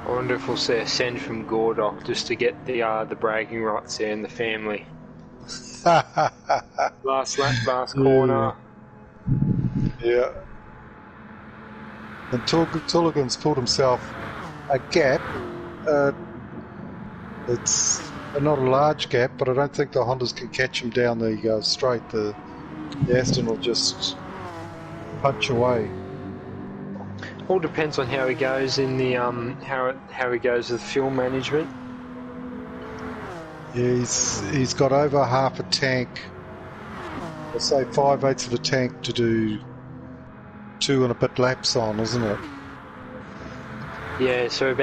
Speaker 1: I wonder if we'll see a send from Gordock just to get the bragging rights there in the family. Last lap, last corner.
Speaker 2: Yeah. And Tulligan's pulled himself a gap. It's not a large gap, but I don't think the Hondas can catch him down the straight. The Aston will just punch away.
Speaker 1: All depends on how he goes in the how he goes with fuel management.
Speaker 2: Yeah, he's got over half a tank. I'll say 5/8 of a tank to do 2 and a bit laps on, isn't it?
Speaker 1: Yeah, so we've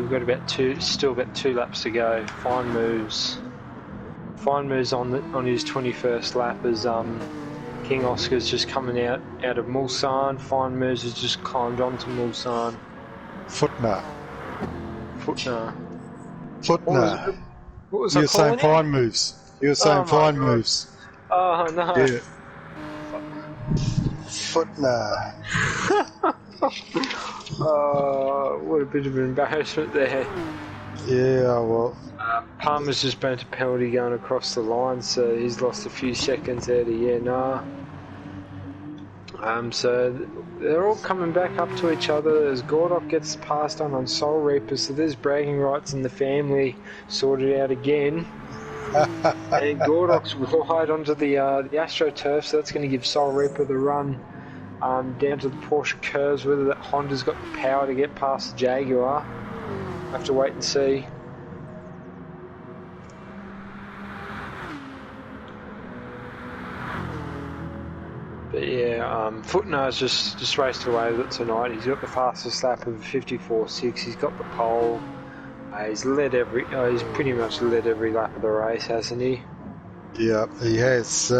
Speaker 1: got about 2 laps to go. Fine moves on his 21st lap as King Oscar's just coming out of Mulsanne. Fine moves has just climbed onto Mulsanne.
Speaker 2: Footner.
Speaker 1: What was
Speaker 2: You're
Speaker 1: I
Speaker 2: saying
Speaker 1: calling
Speaker 2: fine moves. You're saying fine moves.
Speaker 1: Oh no.
Speaker 2: Yeah. Footner.
Speaker 1: What a bit of an embarrassment there.
Speaker 2: Yeah, well,
Speaker 1: Palmer's just burnt a penalty going across the line, so he's lost a few seconds there to so they're all coming back up to each other as Gordock gets passed on Soul Reaper, so there's bragging rights in the family sorted out again. And Gordock's wide onto the AstroTurf, so that's going to give Soul Reaper the run down to the Porsche curves. Whether that Honda's got the power to get past the Jaguar, have to wait and see. But yeah, Footner's just raced away with it tonight. He's got the fastest lap of 54.6. He's got the pole. He's pretty much led every lap of the race, hasn't he?
Speaker 2: yeah, he has.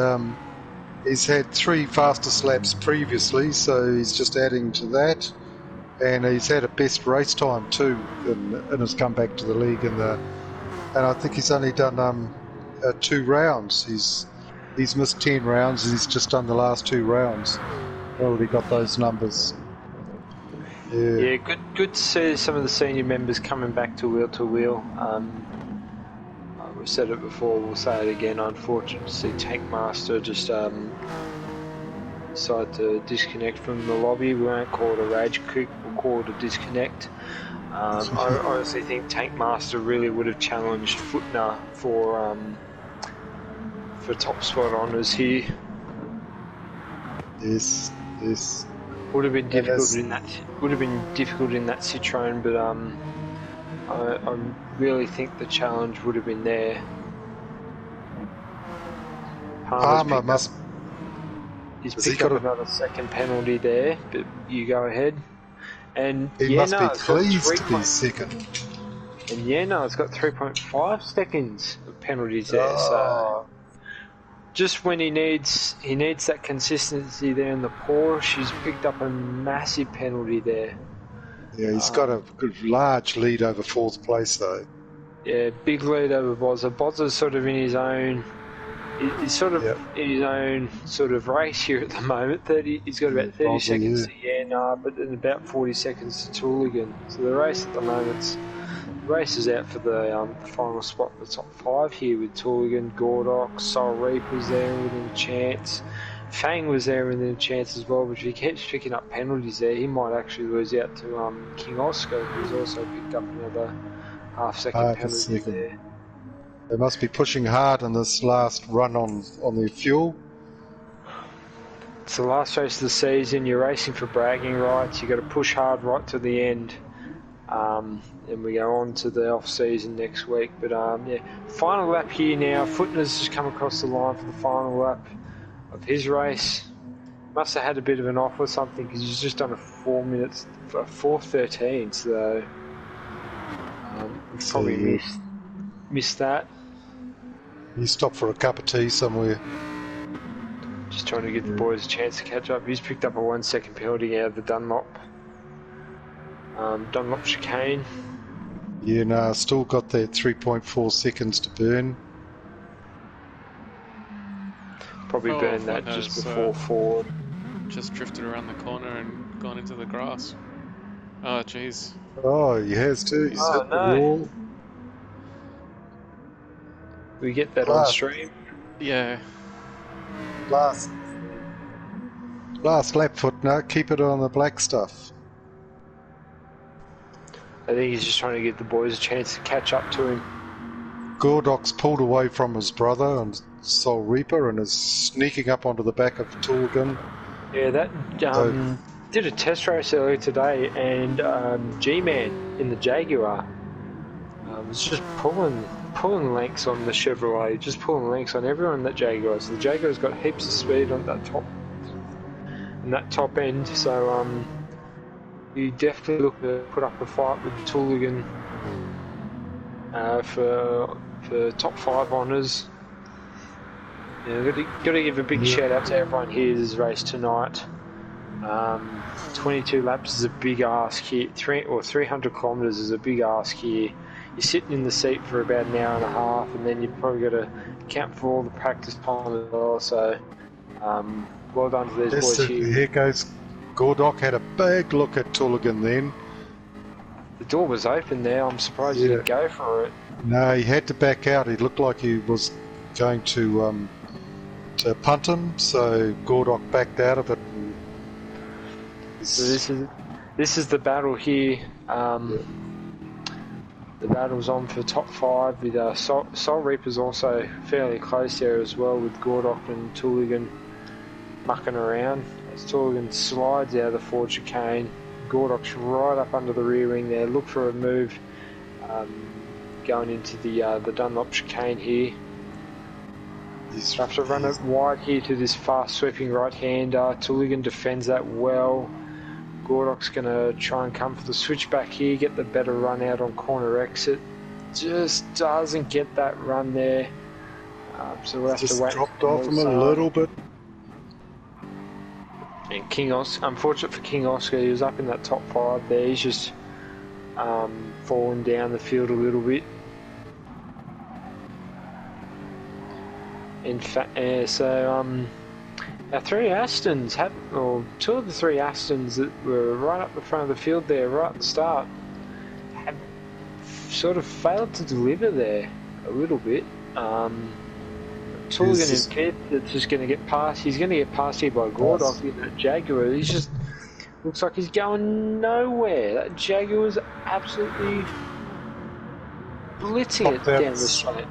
Speaker 2: He's had 3 fastest laps previously, so he's just adding to that. And he's had a best race time too, and has come back to the league. And I think he's only done 2 rounds. He's missed 10 rounds, and he's just done the last 2 rounds. Already got those numbers.
Speaker 1: Yeah, good to see some of the senior members coming back to wheel. We've said it before, we'll say it again. Unfortunate to see Tankmaster just decide to disconnect from the lobby. We won't call it a rage quit, we'll call it a disconnect. I honestly think Tankmaster really would have challenged Footner for top spot honours here.
Speaker 2: Yes.
Speaker 1: Would have been difficult in that. Would have been difficult in that Citroen, but I really think the challenge would have been there. He's picked up another second penalty there, but you go ahead. And
Speaker 2: he must be pleased to be second.
Speaker 1: And it's got 3.5 seconds of penalties there. So just when he needs that consistency there in the Porsche, he's picked up a massive penalty there.
Speaker 2: Yeah, he's got a good large lead over 4th place though.
Speaker 1: Yeah, big lead over Bozza. Bozza's sort of in his own. He's sort of in his own sort of race here at the moment. He's got about 30 seconds to but then about 40 seconds to Tooligan. So the race at the moment's. The race is out for the final spot in the top 5 here with Tooligan, Gordock, Soul Reaper's there within a chance. Fang was there within a chance as well, but if he keeps picking up penalties there, he might actually lose out to King Oscar, who's also picked up another half-second penalty there.
Speaker 2: They must be pushing hard on this last run on the fuel.
Speaker 1: It's the last race of the season, you're racing for bragging rights, you've got to push hard right to the end. And we go on to the off-season next week. But final lap here now. Footner's just come across the line for the final lap of his race. Must have had a bit of an off or something because he's just done a 4:13. So probably missed that.
Speaker 2: He stopped for a cup of tea somewhere.
Speaker 1: Just trying to give the boys a chance to catch up. He's picked up a 1 second penalty out of the Dunlop chicane.
Speaker 2: Yeah, no, still got that 3.4 seconds to burn.
Speaker 1: Probably burned that just before Ford.
Speaker 3: Just drifted around the corner and gone into the grass. Oh, jeez.
Speaker 2: Oh, he has too. He's hit the wall.
Speaker 1: We get that on stream?
Speaker 3: Yeah.
Speaker 2: Last lap, Footner. Keep it on the black stuff.
Speaker 1: I think he's just trying to give the boys a chance to catch up to him.
Speaker 2: Gordock's pulled away from his brother and Soul Reaper and is sneaking up onto the back of Tooligan.
Speaker 1: Yeah, that did a test race earlier today, and G-Man in the Jaguar was just pulling lengths on the Chevrolet, just pulling lengths on everyone in that Jaguar. So the Jaguar's got heaps of speed on that top end. So you definitely look to put up a fight with Tooligan for top 5 honours. Yeah, got to give a big shout out to everyone here this race tonight. 22 laps is a big ask here. 300 kilometres is a big ask here. You're sitting in the seat for about an hour and a half, and then you've probably got to account for all the practice time as well. So, well done to these boys here.
Speaker 2: Gordock had a big look at Tulligan then.
Speaker 1: The door was open there. I'm surprised he didn't go for it.
Speaker 2: No, he had to back out. He looked like he was going to punt him, so Gordock backed out of it.
Speaker 1: So this is the battle here. The battle's on for top 5 with Soul Reaper's also fairly close there as well, with Gordock and Tulligan mucking around. As Tulligan slides out of the forward chicane, Gordock's right up under the rear wing there. Look for a move going into the Dunlop chicane here. Have to run it wide here to this fast sweeping right-hander. Tulligan defends that well. Gordock's going to try and come for the switchback here, get the better run out on corner exit. Just doesn't get that run there. So we'll have to wait.
Speaker 2: Dropped off him a little bit.
Speaker 1: And King Oscar, unfortunate for King Oscar, he was up in that top 5 there. He's just fallen down the field a little bit. In fact, our 3 Astons, or 2 of the 3 Astons that were right up the front of the field there, right at the start, have sort of failed to deliver there a little bit. Tulligan is kid that's just going to get past. He's going to get past here by Gordock in that Jaguar. He's just looks like he's going nowhere. That Jaguar's absolutely blitzing it down the straight.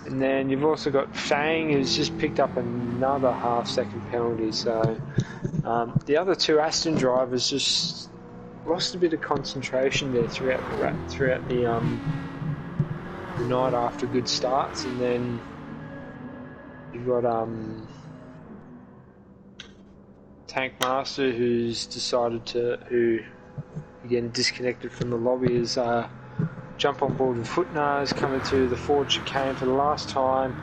Speaker 1: And then you've also got Fang, who's just picked up another half-second penalty. So the other 2 Aston drivers just lost a bit of concentration there throughout the night after good starts. And then you've got Tank Master, who's decided who again disconnected from the lobby, is jump on board with Footnars, coming through the forward chicane for the last time,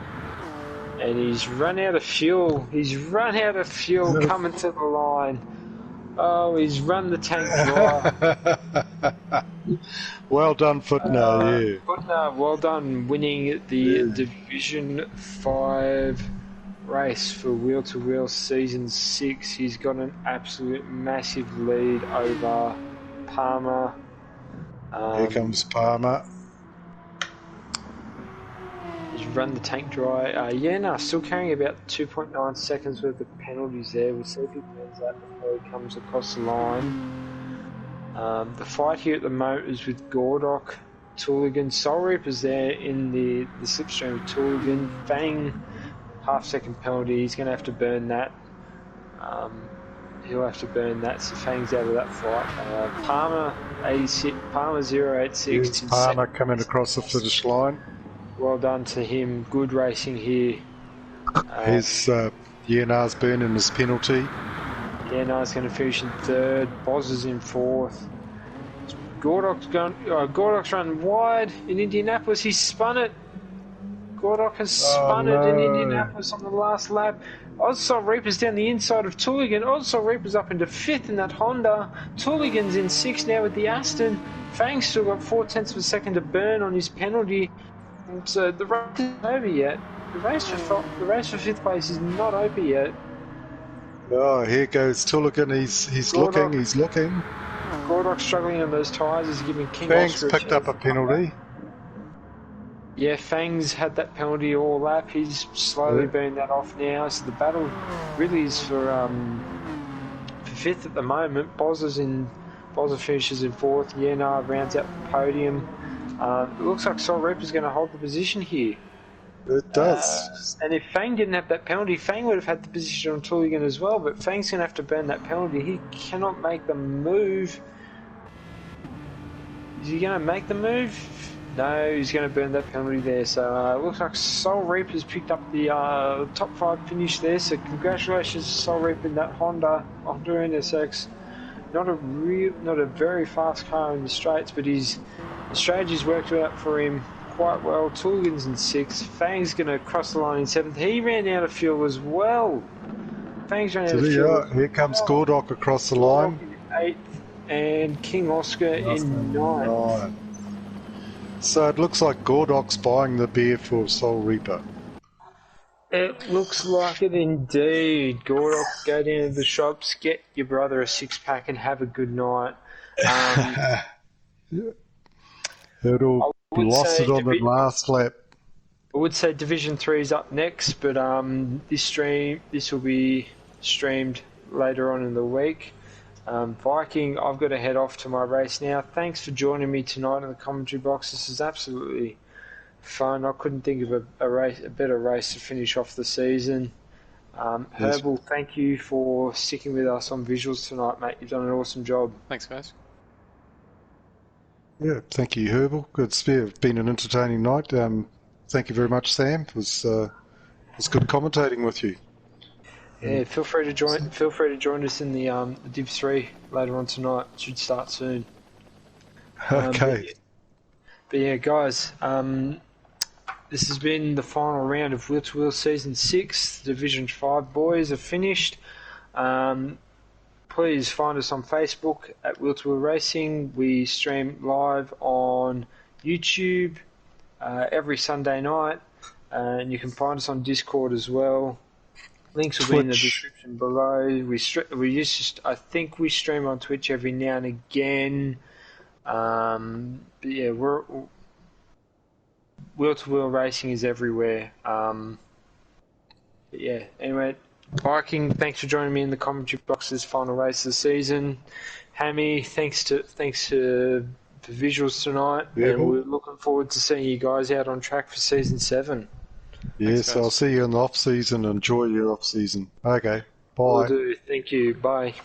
Speaker 1: and he's run out of fuel. Coming to the line. Oh, he's run the tank dry.
Speaker 2: Well done, Footnar, yeah.
Speaker 1: Footnar, well done, winning the Division 5 race for Wheel to Wheel Season 6. He's got an absolute massive lead over Palmer.
Speaker 2: Here comes Palmer.
Speaker 1: He's run the tank dry. Still carrying about 2.9 seconds worth of penalties there. We'll see if he burns that before he comes across the line. The fight here at the moment is with Gordock, Tulligan. Soul Reaper's there in the slipstream with Tulligan. Fang, half-second penalty. He's going to have to burn that. He'll have to burn that, so Fang's out of that fight. Palmer 86, Palmer 086.
Speaker 2: Here's Palmer coming across the finish line.
Speaker 1: Well done to him. Good racing here.
Speaker 2: Here's Yenar's burning his penalty.
Speaker 1: Yenar's going to finish in 3rd. Boz is in 4th. Gordock's run wide in Indianapolis. He's spun it. Gordock has spun it in Indianapolis on the last lap. Soul Reaper's down the inside of Tulligan. Soul Reaper's up into 5th in that Honda. Tulligan's in 6th now with the Aston. Fang's still got 0.4 of a second to burn on his penalty. So the race isn't over yet. The race for 5th place is not over yet.
Speaker 2: Oh, here goes Tulligan. He's looking.
Speaker 1: Gordock's struggling on those tyres. He's giving King
Speaker 2: Fang's
Speaker 1: Oscar
Speaker 2: picked up a penalty.
Speaker 1: Yeah, Fang's had that penalty all lap. He's slowly burned that off now. So the battle really is for 5th at the moment. Bozza finishes in 4th. Yenar rounds out the podium. It looks like Soul Reaper's going to hold the position here.
Speaker 2: It does.
Speaker 1: And if Fang didn't have that penalty, Fang would have had the position on Tulligan as well. But Fang's going to have to burn that penalty. He cannot make the move. Is he going to make the move? No, he's going to burn that penalty there. So it looks like Soul Reaper's picked up the top 5 finish there. So congratulations to Soul Reaper in that Honda NSX. Not a very fast car in the straights, but the strategy's worked out for him quite well. Tulligan's in 6th. Fang's going to cross the line in 7th. He ran out of fuel as well. Fang's ran out of fuel.
Speaker 2: Here comes Gordock across the line.
Speaker 1: In 8th and King Oscar in 9th.
Speaker 2: So it looks like Gordock's buying the beer for Soul Reaper.
Speaker 1: It looks like it indeed. Gordon, go down to the shops, get your brother a six-pack and have a good night.
Speaker 2: Hurdle
Speaker 1: I would
Speaker 2: lost it
Speaker 1: say
Speaker 2: on the last lap.
Speaker 1: Division 3 is up next, but this will be streamed later on in the week. Viking, I've got to head off to my race now. Thanks for joining me tonight in the commentary box. This is absolutely fun. I couldn't think of a better race to finish off the season.
Speaker 2: Yes.
Speaker 1: Herbal, thank you for sticking with us on visuals tonight, mate. You've done an awesome job.
Speaker 3: Thanks, guys.
Speaker 2: Yeah, thank you, Herbal. It's been an entertaining night. Thank you very much, Sam. It was good commentating with you.
Speaker 1: Yeah, feel free to join. Feel free to join us in the Div 3 later on tonight. It should start soon.
Speaker 2: Okay.
Speaker 1: But yeah, guys, this has been the final round of Wheel to Wheel Season 6. The Division 5 boys are finished. Please find us on Facebook at Wheel to Wheel Racing. We stream live on YouTube every Sunday night. And you can find us on Discord as well. Links will be in the description below. I think we stream on Twitch every now and again. But yeah, Wheel to Wheel Racing is everywhere. But yeah, anyway, Viking, thanks for joining me in the commentary box this final race of the season. Hammy, thanks for visuals tonight,
Speaker 2: Yeah,
Speaker 1: and we're looking forward to seeing you guys out on track for season 7.
Speaker 2: Yes,
Speaker 3: Thanks,
Speaker 2: I'll see you in the off season. Enjoy your off season. Okay, bye.
Speaker 1: Will do. Thank you. Bye.